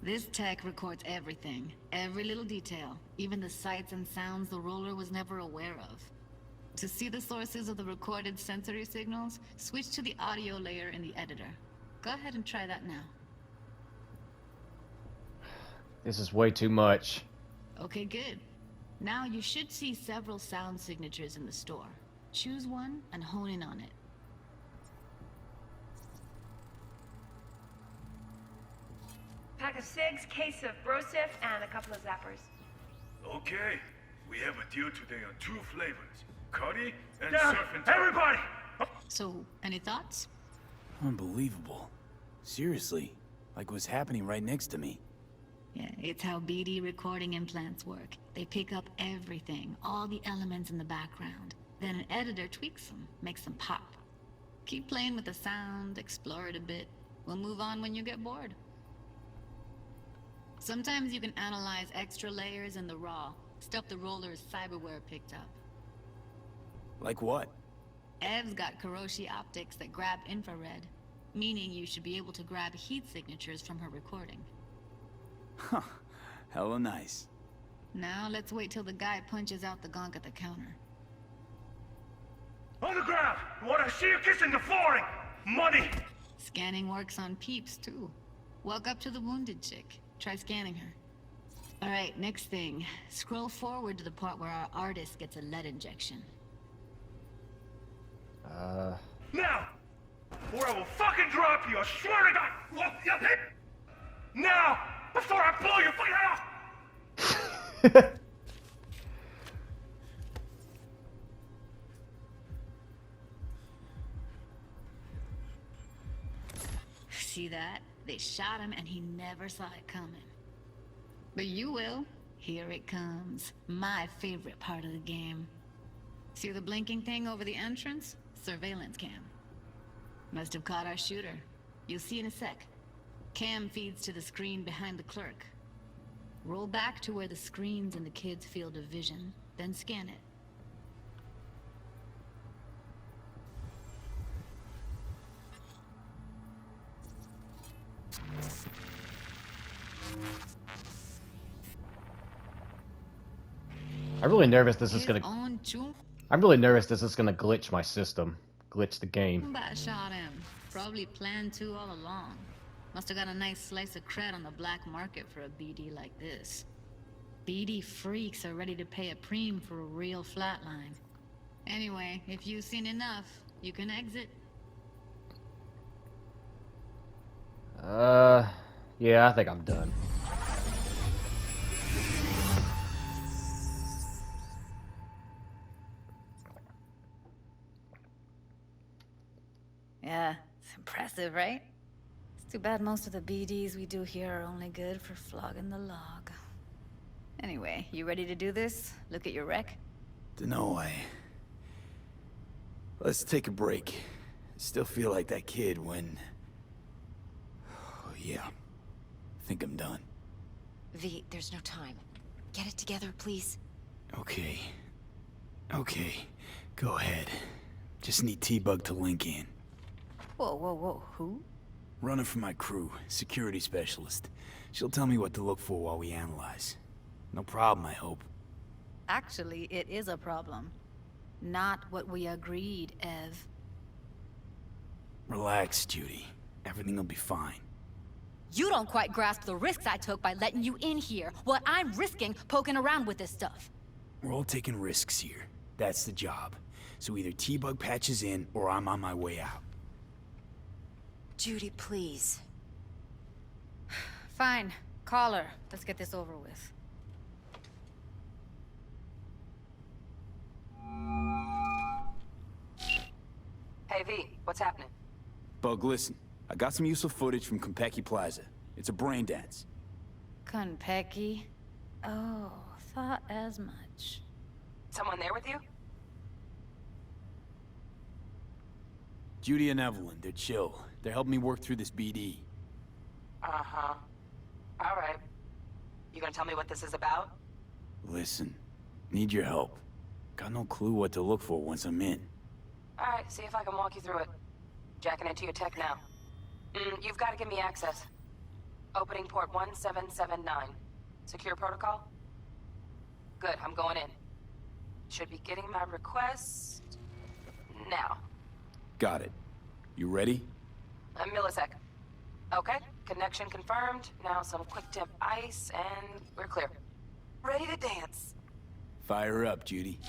S13: This tech records everything, every little detail, even the sights and sounds the roller was never aware of. To see the sources of the recorded sensory signals, switch to the audio layer in the editor. Go ahead and try that now.
S1: This is way too much.
S13: Okay, good. Now you should see several sound signatures in the store. Choose one and hone in on it.
S14: Pack of cigs, case of Brosif, and a couple of zappers.
S7: Okay, we have a deal today on 2 flavors. Curry and surf and turf. Everybody!
S13: So, any thoughts?
S3: Unbelievable. Seriously, like what's happening right next to me.
S13: Yeah, it's how BD recording implants work. They pick up everything, all the elements in the background. Then an editor tweaks them, makes them pop. Keep playing with the sound, explore it a bit. We'll move on when you get bored. Sometimes you can analyze extra layers in the raw, stuff the roller's cyberware picked up.
S3: Like what?
S13: Ev's got Kiroshi optics that grab infrared, meaning you should be able to grab heat signatures from her recording.
S3: Huh. Hella nice.
S13: Now let's wait till the guy punches out the gonk at the counter.
S7: On the ground! I want to see you kissing the flooring! Money!
S13: Scanning works on peeps, too. Walk up to the wounded chick. Try scanning her. Alright, next thing. Scroll forward to the part where our artist gets a lead injection.
S7: Now! Or I will fucking drop you, I swear to God! Now! Before I blow your fucking head off!
S13: See that? They shot him and he never saw it coming. But you will. Here it comes. My favorite part of the game. See the blinking thing over the entrance? Surveillance cam. Must have caught our shooter. You'll see in a sec. Cam feeds to the screen behind the clerk. Roll back to where the screen's in the kid's field of vision, then scan it.
S1: I'm really nervous this is gonna...
S13: On Chum.
S1: I'm really nervous this is gonna glitch my system. Glitch the game.
S13: But shot him. Probably planned to all along. Must have got a nice slice of cred on the black market for a BD like this. BD freaks are ready to pay a preem for a real flatline. Anyway, if you've seen enough, you can exit.
S1: Yeah, I think I'm done.
S6: Yeah, it's impressive, right?
S12: Too bad most of the BDs we do here are only good for flogging the log. Anyway, you ready to do this? Look at your wreck?
S3: Dunno, Let's take a break. Still feel like that kid when... Oh, yeah. I think I'm done.
S6: V, there's no time. Get it together, please.
S3: Okay. Okay. Go ahead. Just need T-Bug to link in.
S12: Whoa, whoa, whoa, who?
S3: Runner for my crew, security specialist. She'll tell me what to look for while we analyze. No problem, I hope.
S12: Actually, it is a problem. Not what we agreed, Ev.
S3: Relax, Judy. Everything will be fine.
S12: You don't quite grasp the risks I took by letting you in here. What I'm risking poking around with this stuff.
S3: We're all taking risks here. That's the job. So either T-Bug patches in, or I'm on my way out.
S6: Judy, please.
S12: Fine. Call her. Let's get this over with.
S4: Hey, V, what's happening?
S3: Bug, listen. I got some useful footage from Konpeki Plaza. It's a BrainDance.
S12: Konpeki? Oh, thought as much.
S4: Someone there with you?
S3: Judy and Evelyn, they're chill. They're helping me work through this BD.
S4: Uh-huh. All right. You gonna tell me what this is about?
S3: Listen, need your help. Got no clue what to look for once I'm in.
S4: All right, see if I can walk you through it. Jacking into your tech now. You've got to give me access. Opening port 1779. Secure protocol? Good, I'm going in. Should be getting my request... now.
S3: Got it. You ready?
S4: A millisec. Okay, connection confirmed. Now some quick temp ice, and we're clear. Ready to dance.
S3: Fire up, Judy.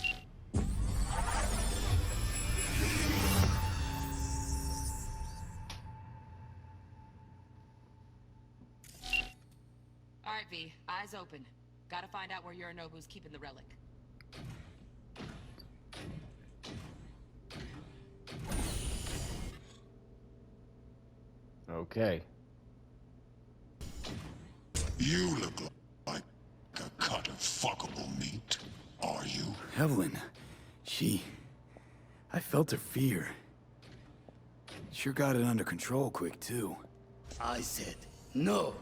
S15: All right, V. Eyes open. Gotta find out where Yorinobu's keeping the relic.
S1: Okay.
S16: You look like a cut of fuckable meat, are you?
S3: Evelyn, I felt her fear. Sure got it under control quick, too.
S17: I said, no.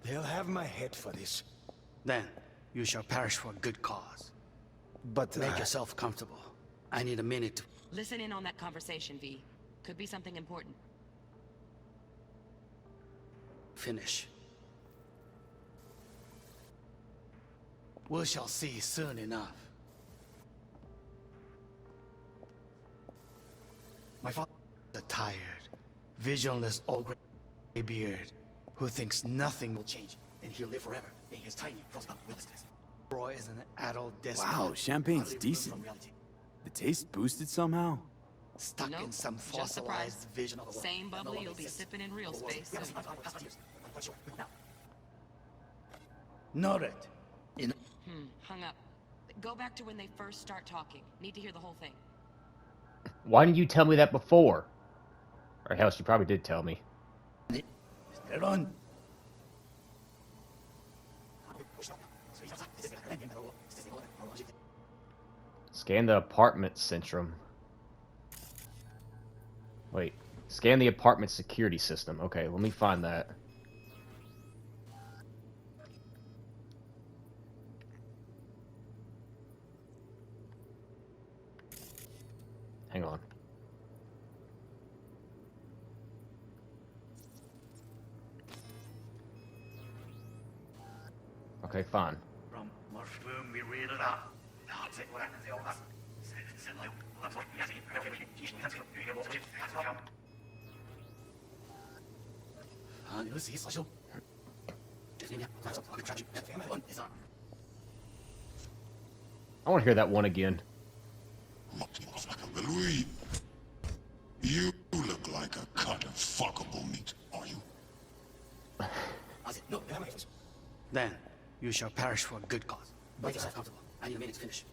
S7: They'll have my head for this.
S17: Then, you shall perish for a good cause.
S7: But,
S17: make yourself comfortable. I need a minute to...
S15: Listen in on that conversation, V. Could be something important.
S17: finish. We shall see soon enough. My father is a tired, visionless old gray beard who thinks nothing will change and he'll live forever in his tiny, frozen up willishness. Roy is an adult despot.
S3: Wow, champagne's decent. The taste boosted somehow?
S17: Stuck in some fossilized vision of a world.
S15: Same bubbly you'll be sipping in real space soon.
S17: Noted.
S15: Hung up. Go back to when they first start talking. Need to hear the whole thing.
S1: Why didn't you tell me that before? Or hell, she probably did tell me.
S17: Run.
S1: Scan the apartment centrum. Wait. Scan the apartment security system. Okay, let me find that. Hang on. Okay, fine.
S17: From mushroom, we read it up.
S1: I want to hear that one again.
S16: Louis, you look like a cut of fuckable meat, are you?
S17: Then, you shall perish for a good cause. Make yourself comfortable. I need a minute to finish.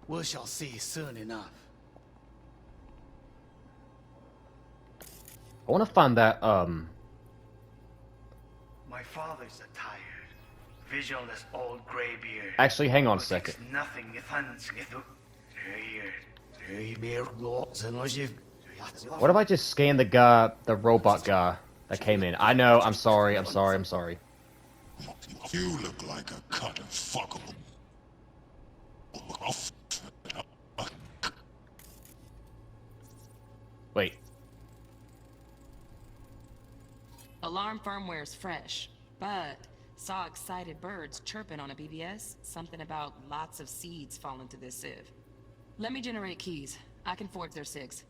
S17: We shall see soon enough.
S1: I want to find that,
S17: My father's a tired, visionless old graybeard.
S1: Actually, hang on a second.
S17: Nothing
S1: What if I just scan the guy, the robot guy that came in? I know, I'm sorry.
S16: You look like a cut of fuckable.
S1: Wait.
S15: Alarm firmware's fresh, but saw excited birds chirping on a BBS. Something about lots of seeds falling to this sieve. Let me generate keys. I can forge their SIGs.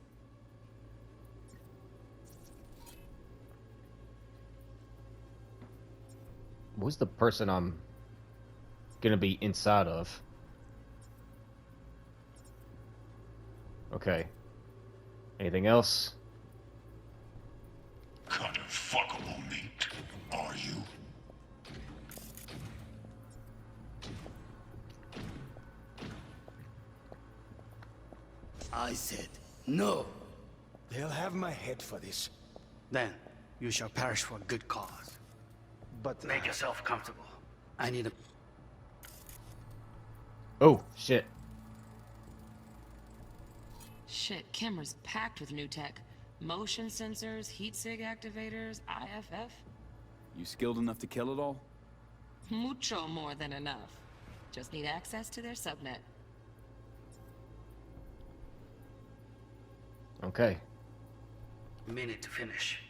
S1: Who's the person I'm gonna be inside of? Okay. Anything else?
S16: Cut of fuckable meat, are you?
S17: I said no.
S7: They'll have my head for this.
S17: Then you shall perish for a good cause.
S7: But
S17: make yourself comfortable. I need a...
S1: Oh, shit.
S15: Shit, camera's packed with new tech. Motion sensors, heat sig activators, IFF.
S3: You skilled enough to kill it all?
S15: Mucho more than enough. Just need access to their subnet.
S1: Okay.
S17: Minute to finish.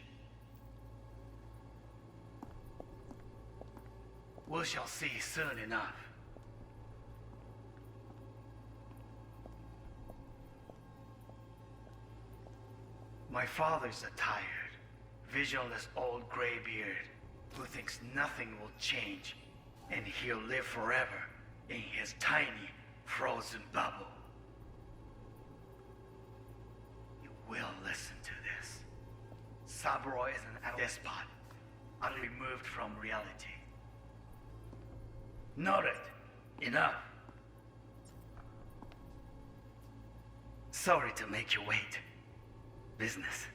S17: We shall see soon enough. My father's a tired, visionless old graybeard who thinks nothing will change, and he'll live forever in his tiny, frozen bubble. You will listen to this. Saburo is an adult despot, utterly removed from reality. Noted. Enough. Sorry to make you wait. Business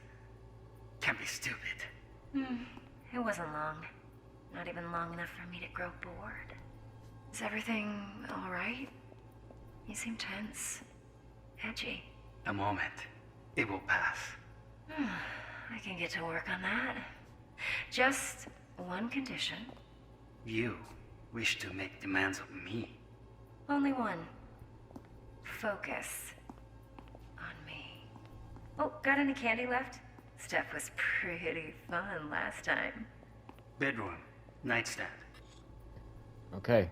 S17: can be stupid.
S6: It wasn't long. Not even long enough for me to grow bored. Is everything all right? You seem tense. Edgy.
S17: A moment. It will pass.
S6: I can get to work on that. Just one condition.
S17: You wish to make demands of me.
S6: Only one. Focus on me. Oh, got any candy left? Stuff was pretty fun last time.
S17: Bedroom. Nightstand.
S1: Okay.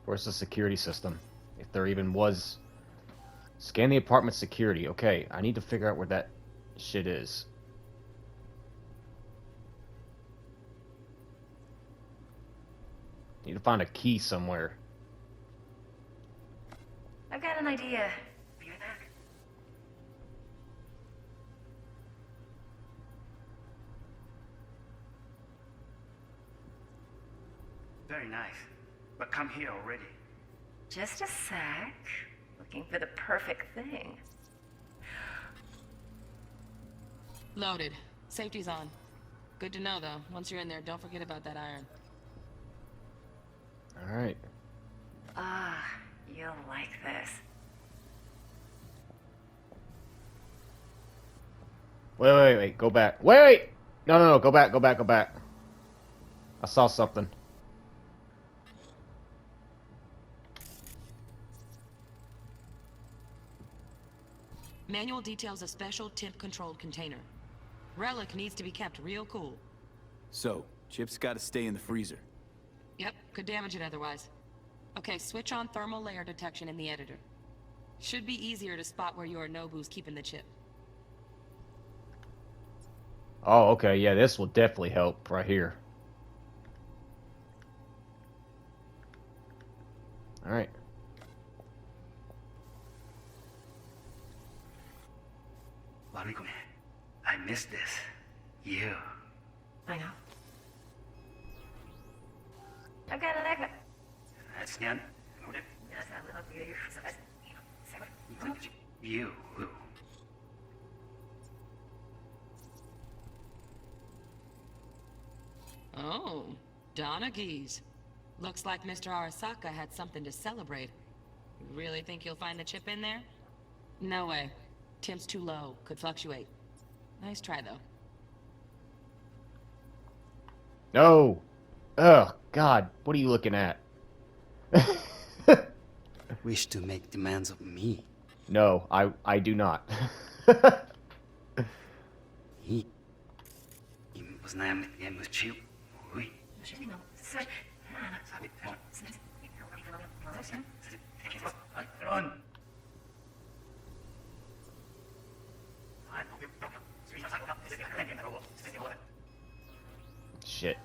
S1: Where's the security system? If there even was. Scan the apartment security. Okay, I need to figure out where that shit is. Need to find a key somewhere.
S6: I've got an idea. Be right back.
S17: Very nice. But come here already.
S6: Just a sec. Looking for the perfect thing.
S15: Loaded. Safety's on. Good to know, though. Once you're in there, don't forget about that iron.
S1: Alright.
S6: Ah, you'll like this.
S1: Wait. Go back. Wait! No. Go back. I saw something.
S15: Manual details a special temp-controlled container. Relic needs to be kept real cool.
S3: So, Chip's gotta stay in the freezer.
S15: Yep, could damage it otherwise. Okay, switch on thermal layer detection in the editor. Should be easier to spot where Yorinobu's keeping the chip.
S1: Oh, okay, yeah, this will definitely help right here. Alright.
S17: Warikune, I missed this. You.
S6: I know. I've got an echo.
S17: That's not... You.
S15: Oh, Donaghy's. Looks like Mr. Arasaka had something to celebrate. You really think you'll find the chip in there? No way. Temp's too low. Could fluctuate. Nice try, though.
S1: No. Oh, God. What are you looking at?
S17: Wish to make demands of me.
S1: No, I do not.
S17: He was named Chiu.
S1: Shit.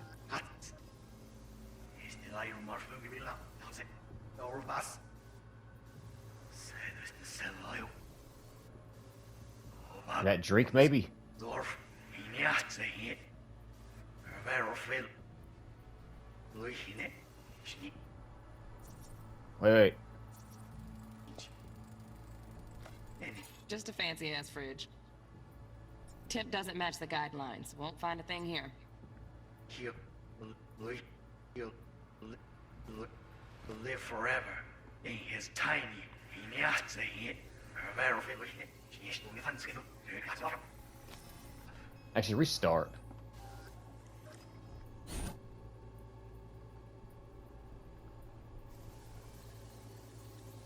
S1: That drink, maybe? Wait.
S15: Just a fancy-ass fridge. Tip doesn't match the guidelines. Won't find a thing here.
S17: He'll live forever in his tiny.
S1: Actually, restart.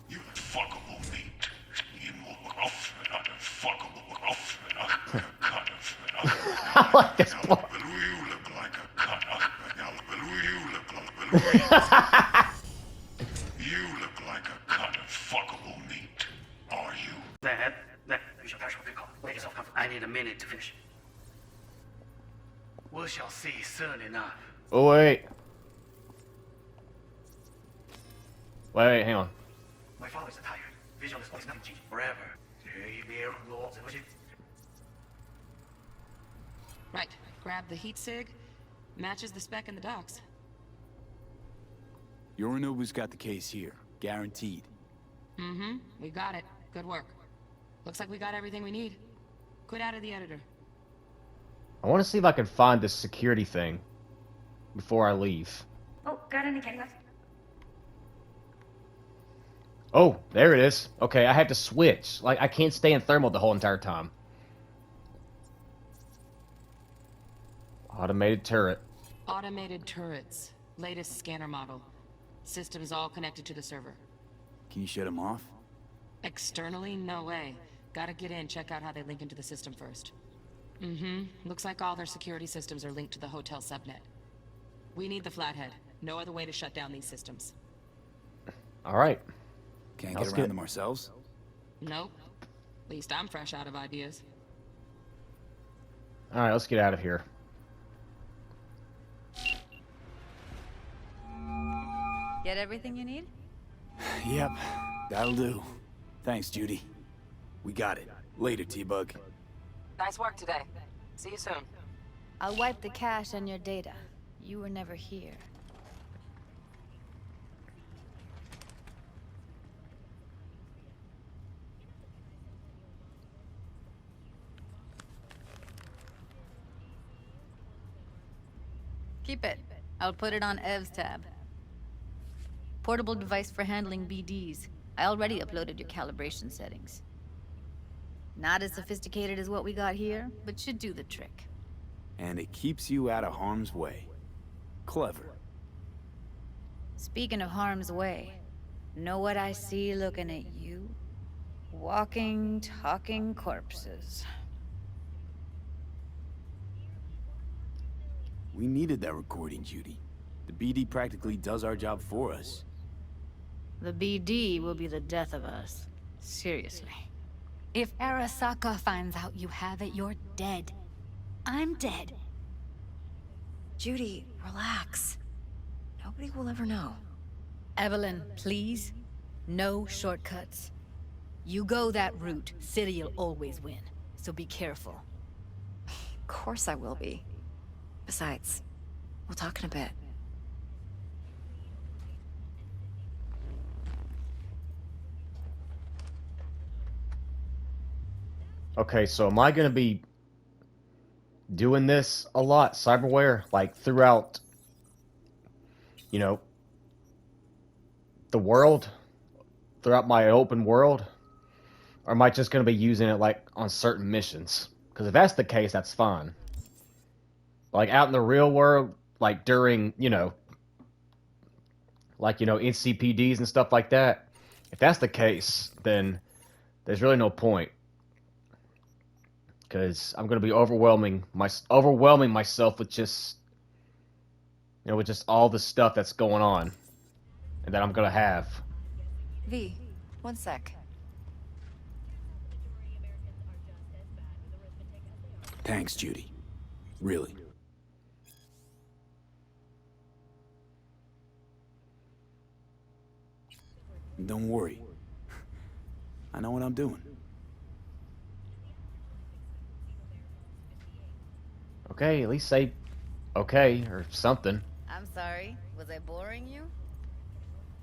S16: You fuckable meat. You fuckable
S1: I like this part.
S16: You look like a cutter. You look like a cut of fuckable meat. Are you?
S17: I need a minute to finish. We shall see soon enough.
S1: Oh, wait. Wait, hang on.
S17: My father's tired. Vision is nothing changed forever.
S15: Right. Grab the heat sig. Matches the spec in the docks.
S3: Yorinobu's got the case here. Guaranteed.
S15: Mm-hmm. We got it. Good work. Looks like we got everything we need. Quit out of the editor.
S1: I want to see if I can find this security thing before I leave.
S14: Oh, got any cameras?
S1: Oh, there it is. Okay, I have to switch. Like, I can't stay in thermal the whole entire time. Automated turret.
S15: Automated turrets. Latest scanner model. Systems all connected to the server.
S3: Can you shut him off?
S15: Externally, no way. Gotta get in, check out how they link into the system first. Mm-hmm. Looks like all their security systems are linked to the hotel subnet. We need the flathead. No other way to shut down these systems.
S1: Alright.
S3: Can't get around them ourselves?
S15: Nope. At least I'm fresh out of ideas.
S1: Alright, let's get out of here.
S12: Get everything you need?
S3: Yep, that'll do. Thanks, Judy. We got it. Later, T-Bug.
S15: Nice work today. See you soon.
S12: I'll wipe the cache on your data. You were never here. Keep it. I'll put it on Ev's tab. Portable device for handling BDs. I already uploaded your calibration settings. Not as sophisticated as what we got here, but should do the trick.
S3: And it keeps you out of harm's way. Clever.
S12: Speaking of harm's way, know what I see looking at you? Walking, talking corpses.
S3: We needed that recording, Judy. The BD practically does our job for us.
S12: The BD will be the death of us. Seriously. If Arasaka finds out you have it, you're dead. I'm dead.
S6: Judy, relax. Nobody will ever know.
S12: Evelyn, please. No shortcuts. You go that route, City'll always win. So be careful.
S6: Of course I will be. Besides, we'll talk in a bit.
S1: Okay, so am I going to be doing this a lot, cyberware, like throughout you know, the world, throughout my open world? Or am I just going to be using it, like, on certain missions? Because if that's the case, that's fine. Like, out in the real world, like, during, you know, like, you know, NCPDs and stuff like that, if that's the case, then there's really no point. Because I'm going to be overwhelming myself with just, you know, with just all the stuff that's going on and that I'm going to have.
S6: V, one sec.
S3: Thanks, Judy. Really. Don't worry. I know what I'm doing.
S1: Okay, at least say okay or something.
S12: I'm sorry. Was I boring you?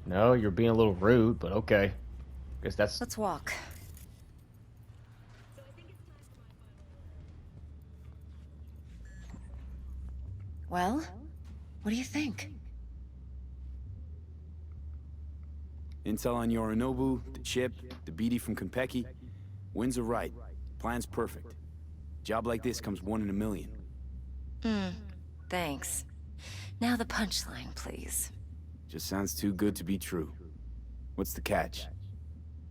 S1: No, you're being a little rude, but okay. Guess that's...
S6: Let's walk. Well, what do you think?
S3: Intel on Yorinobu, the chip, the BD from Konpeki. Winds are right. Plan's perfect. Job like this comes 1 in a million.
S6: Thanks. Now the punchline, please.
S3: Just sounds too good to be true. What's the catch?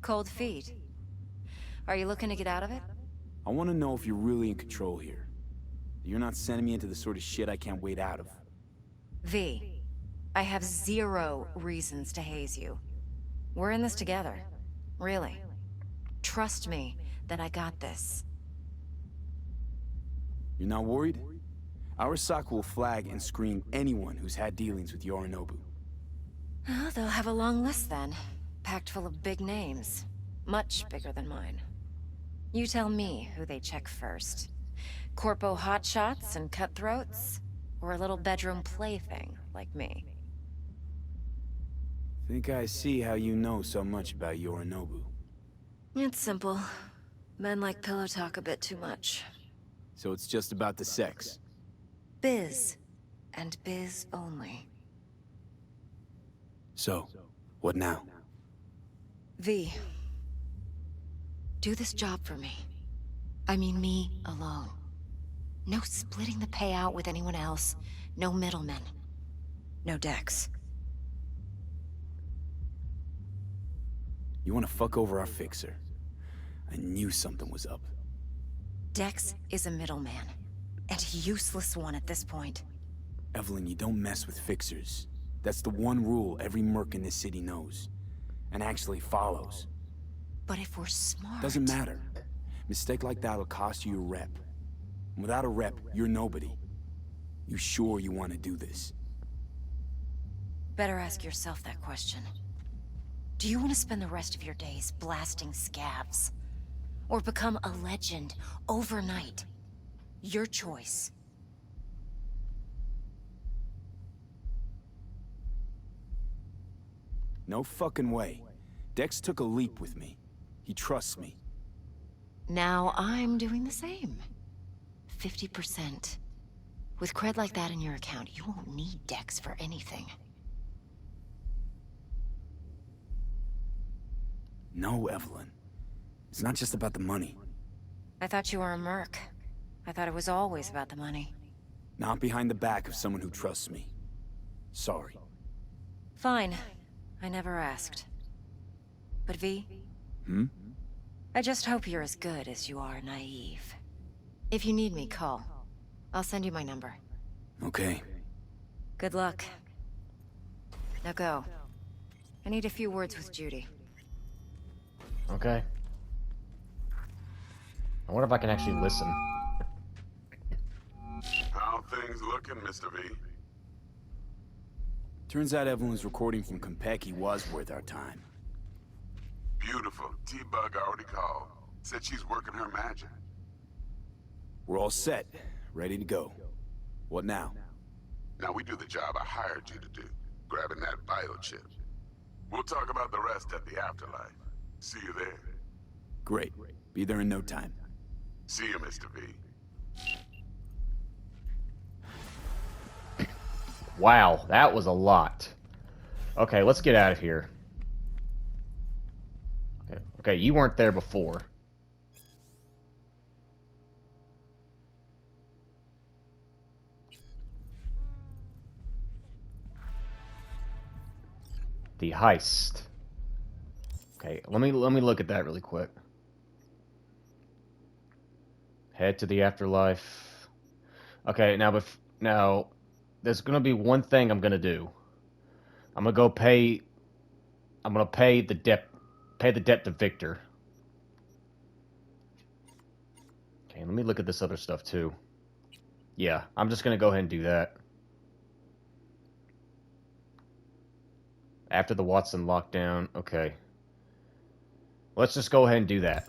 S6: Cold feet. Are you looking to get out of it?
S3: I want to know if you're really in control here. You're not sending me into the sort of shit I can't wait out of.
S6: V, I have 0 reasons to haze you. We're in this together. Really. Trust me that I got this.
S3: You're not worried? Arasaka will flag and screen anyone who's had dealings with Yorinobu.
S6: Oh, they'll have a long list then. Packed full of big names. Much bigger than mine. You tell me who they check first. Corpo hotshots and cutthroats? Or a little bedroom plaything like me?
S3: Think I see how you know so much about Yorinobu.
S6: It's simple. Men like pillow talk a bit too much.
S3: So it's just about the sex?
S6: Biz. And biz only.
S3: So, what now?
S6: V. Do this job for me. I mean me alone. No splitting the payout with anyone else. No middlemen. No Dex.
S3: You want to fuck over our fixer? I knew something was up.
S6: Dex is a middleman. And a useless one at this point.
S3: Evelyn, you don't mess with fixers. That's the one rule every merc in this city knows. And actually follows.
S6: But if we're smart...
S3: Doesn't matter. Mistake like that'll cost you your rep. And without a rep, you're nobody. You sure you want to do this?
S6: Better ask yourself that question. Do you want to spend the rest of your days blasting scavs? Or become a legend overnight? Your choice.
S3: No fucking way. Dex took a leap with me. He trusts me.
S6: Now I'm doing the same. 50%. With cred like that in your account, you won't need Dex for anything.
S3: No, Evelyn. It's not just about the money.
S6: I thought you were a merc. I thought it was always about the money.
S3: Not behind the back of someone who trusts me. Sorry.
S6: Fine. I never asked. But V?
S3: Hmm?
S6: I just hope you're as good as you are naive. If you need me, call. I'll send you my number.
S3: Okay.
S6: Good luck. Now go. I need a few words with Judy.
S1: Okay. I wonder if I can actually listen.
S16: How things looking, Mr. V?
S3: Turns out Evelyn's recording from Konpeki was worth our time.
S16: Beautiful. T-Bug already called. Said she's working her magic.
S3: We're all set. Ready to go. What now?
S16: Now we do the job I hired you to do. Grabbing that biochip. We'll talk about the rest at the afterlife. See you there.
S3: Great. Be there in no time.
S16: See you, Mr. V.
S1: Wow, that was a lot. Okay, let's get out of here. Okay, you weren't there before. The heist. Okay, let me look at that really quick. Head to the afterlife. Okay, now there's gonna be one thing I'm gonna do. I'm gonna pay the debt to Victor. Okay, let me look at this other stuff too. Yeah, I'm just gonna go ahead and do that. After the Watson lockdown, okay. Let's just go ahead and do that.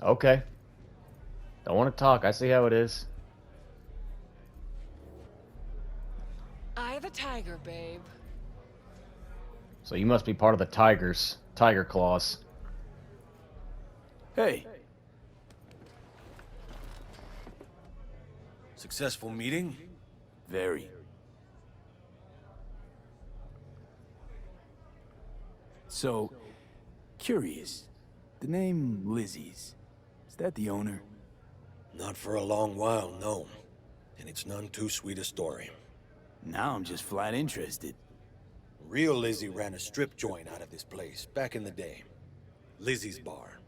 S1: Okay. Don't want to talk. I see how it is.
S8: Eye the tiger, babe.
S1: So you must be part of the Tiger Claws.
S3: Hey.
S7: Successful meeting?
S3: Very. So, curious. The name Lizzie's. Is that the owner?
S18: Not for a long while, no. And it's none too sweet a story.
S3: Now I'm just flat interested.
S18: Real Lizzie ran a strip joint out of this place back in the day. Lizzie's Bar.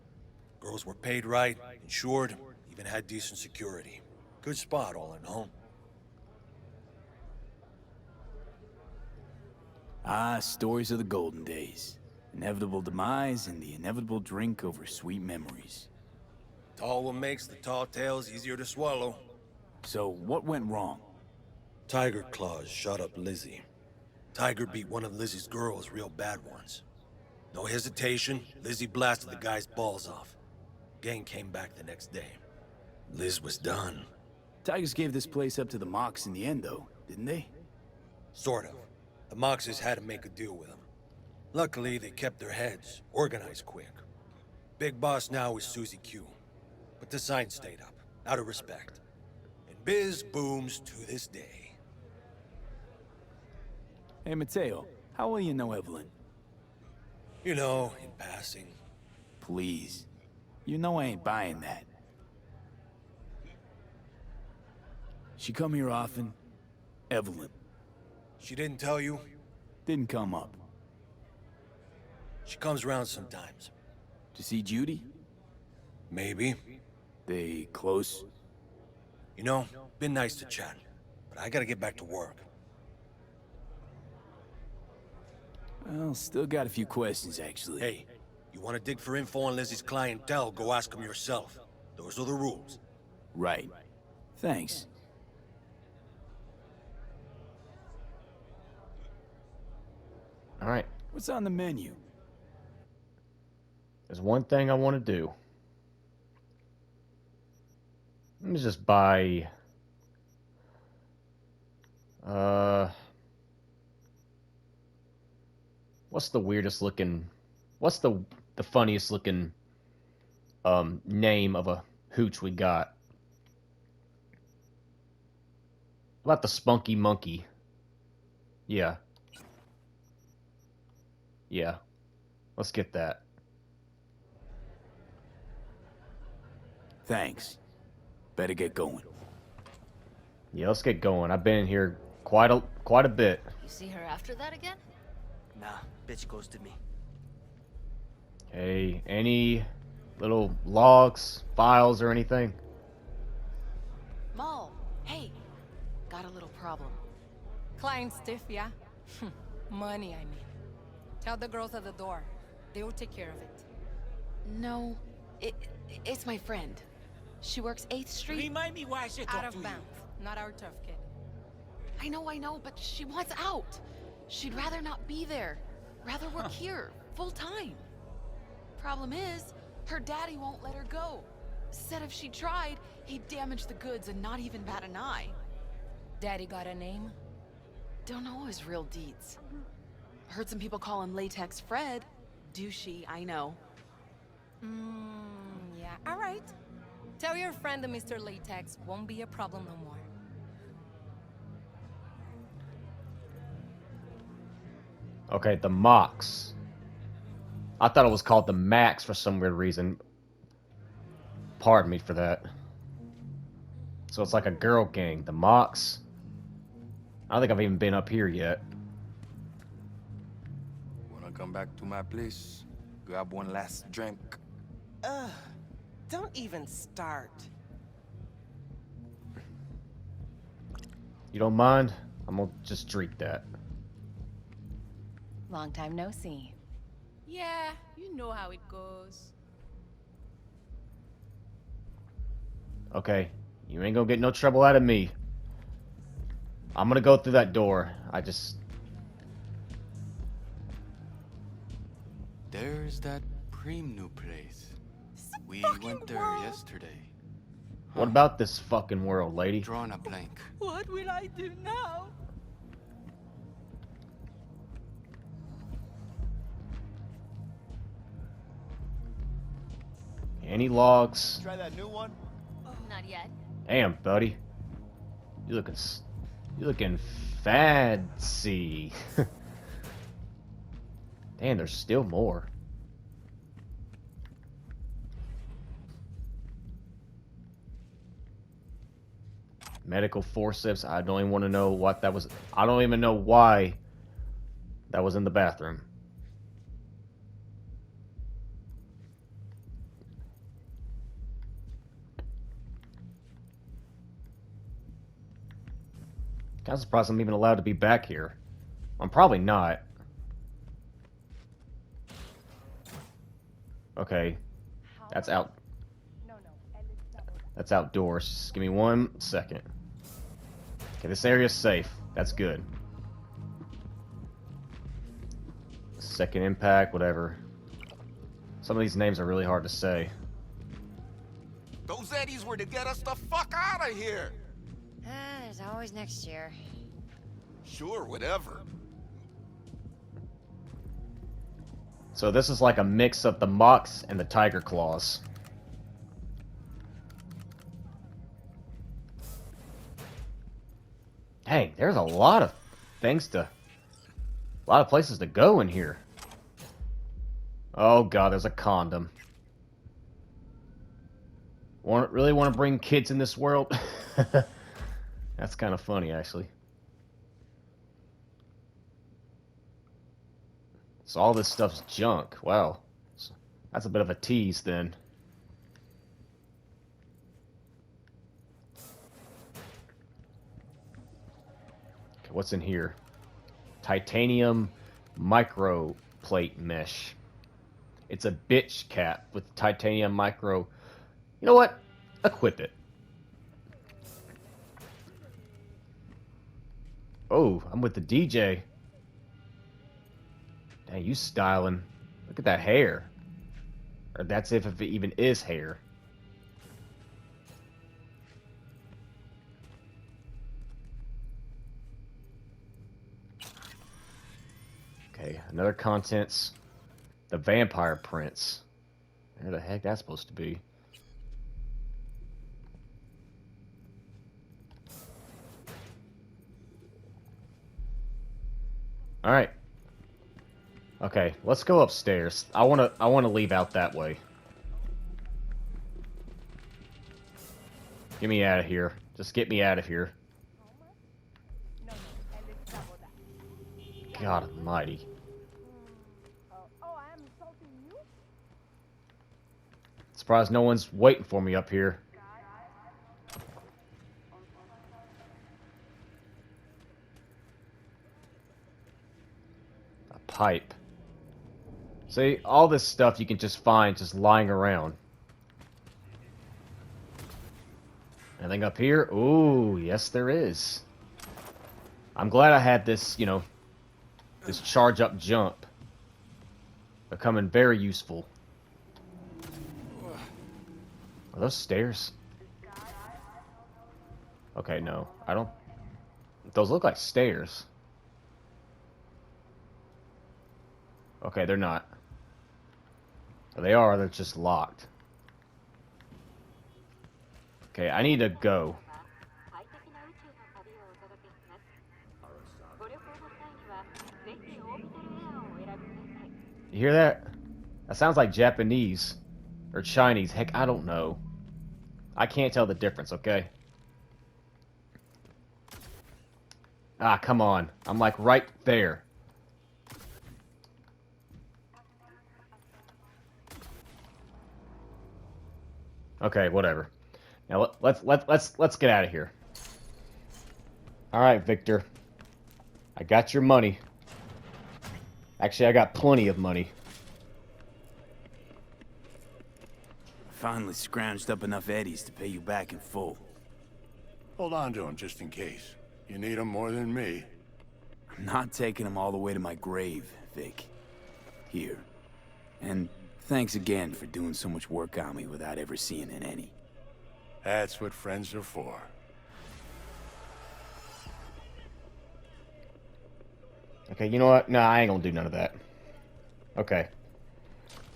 S18: Girls were paid right, insured, even had decent security. Good spot, all in all.
S3: Ah, stories of the golden days. Inevitable demise and the inevitable drink over sweet memories.
S18: Tall one makes the tall tales easier to swallow.
S3: So, what went wrong?
S18: Tiger Claws shot up Lizzie. Tiger beat one of Lizzie's girls real bad once. No hesitation, Lizzie blasted the guy's balls off. Gang came back the next day. Liz was done.
S3: Tigers gave this place up to the Mox in the end, though, didn't they?
S18: Sort of. The Moxes had to make a deal with them. Luckily, they kept their heads, organized quick. Big boss now is Susie Q. But the sign stayed up, out of respect. And biz booms to this day.
S3: Hey, Mateo, how well you know Evelyn?
S18: You know, in passing.
S3: Please. You know I ain't buying that. She come here often? Evelyn.
S18: She didn't tell you?
S3: Didn't come up.
S18: She comes around sometimes.
S3: To see Judy?
S18: Maybe.
S3: They close?
S18: You know, been nice to chat, but I gotta get back to work.
S3: Well, still got a few questions, actually.
S18: Hey, you wanna dig for info on Lizzie's clientele, go ask them yourself. Those are the rules.
S3: Right. Thanks.
S1: Alright.
S3: What's on the menu?
S1: There's one thing I want to do. Let me just buy... What's the weirdest looking... What's the funniest looking name of a hooch we got? How about the Spunky Monkey? Yeah. Yeah. Let's get that.
S3: Thanks. Better get going.
S1: Yeah, let's get going. I've been in here quite a bit.
S12: You see her after that again?
S17: Nah, bitch ghosted me.
S1: Hey, any little logs, files, or anything?
S5: Mo, hey, got a little problem. Client stiff, yeah? Money, I mean. Tell the girls at the door. They will take care of it.
S8: No, it's my friend. She works 8th Street.
S11: Remind me why I should talk
S5: Out
S11: to
S5: of
S11: you.
S5: bounds. Not our tough kid.
S8: I know, but she wants out. She'd rather not be there.
S19: Rather work here, full time. Problem is, her daddy won't let her go. Said if she tried, he'd damage the goods and not even bat an eye.
S5: Daddy got a name?
S19: Don't know his real deeds. Heard some people call him Latex Fred. Douchey, I know.
S5: Yeah, alright. Tell your friend that Mr. Latex won't be a problem no more.
S1: Okay, the Mox. I thought it was called the Max for some weird reason. Pardon me for that. So it's like a girl gang, the Mox. I don't think I've even been up here yet.
S11: Wanna come back to my place? Grab one last drink.
S20: Don't even start.
S1: You don't mind? I'm gonna just drink that.
S4: Long time no see.
S5: Yeah, you know how it goes.
S1: Okay, you ain't gonna get no trouble out of me. I'm gonna go through that door.
S21: There's that Preem new place. We went there yesterday.
S1: What about this fucking world, lady?
S21: Drawing a blank.
S5: What will I do now?
S1: Any logs?
S11: Try that new one?
S12: Not yet.
S1: Damn, buddy. You looking fancy. Damn, there's still more. Medical forceps. I don't even want to know what that was. I don't even know why that was in the bathroom. Kind of surprised I'm even allowed to be back here. I'm probably not. Okay. That's out. That's outdoors. Just give me 1 second. Okay, this area's safe. That's good. Second impact, whatever. Some of these names are really hard to say.
S11: Those Eddies were to get us the fuck out of here!
S6: There's always next year.
S11: Sure, whatever.
S1: So this is like a mix of the Mox and the Tiger Claws. Dang, there's a lot of things to... A lot of places to go in here. Oh god, there's a condom. Really want to bring kids in this world? That's kind of funny, actually. So all this stuff's junk. Wow. That's a bit of a tease, then. Okay, what's in here? Titanium micro plate mesh. It's a bitch cap with titanium micro... You know what? Equip it. Oh, I'm with the DJ. Dang, you styling. Look at that hair. Or that's if it even is hair. Okay, another contents. The Vampire Prince. Where the heck that's supposed to be? All right. Okay, let's go upstairs. I want to leave out that way. Get me out of here. Just get me out of here. God almighty. Surprised no one's waiting for me up here. A pipe. See, all this stuff you can just find just lying around. Anything up here? Ooh, yes there is. I'm glad I had this, you know, this charge up jump. Becoming very useful. Are those stairs? Okay, no. I don't... Those look like stairs. Okay, they're not. They are, they're just locked. Okay, I need to go. You hear that? That sounds like Japanese. Or Chinese. Heck, I don't know. I can't tell the difference, okay? Ah, come on. I'm like right there. Okay, whatever. Now let's get out of here. All right, Victor. I got your money. Actually, I got plenty of money.
S3: Finally scrounged up enough eddies to pay you back in full.
S20: Hold on to them just in case. You need them more than me.
S3: I'm not taking them all the way to my grave, Vic. Here. And thanks again for doing so much work on me without ever seeing an any.
S20: That's what friends are for.
S1: Okay, you know what? No, I ain't gonna do none of that. Okay.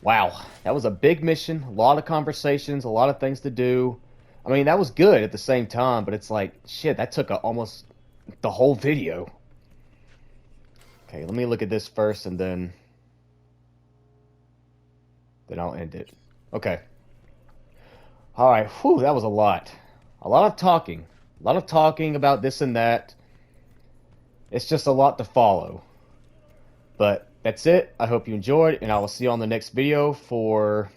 S1: Wow, that was a big mission, a lot of conversations, a lot of things to do. I mean, that was good at the same time, but it's like, shit, that took almost the whole video. Okay, let me look at this first, and then I'll end it. Okay. Alright, whew, that was a lot. A lot of talking. A lot of talking about this and that. It's just a lot to follow. But that's it. I hope you enjoyed, and I will see you on the next video for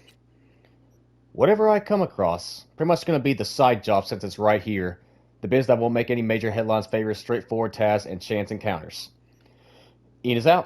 S1: whatever I come across. Pretty much going to be the side job since it's right here. The biz that won't make any major headlines favors straightforward tasks and chance encounters. Ian is out.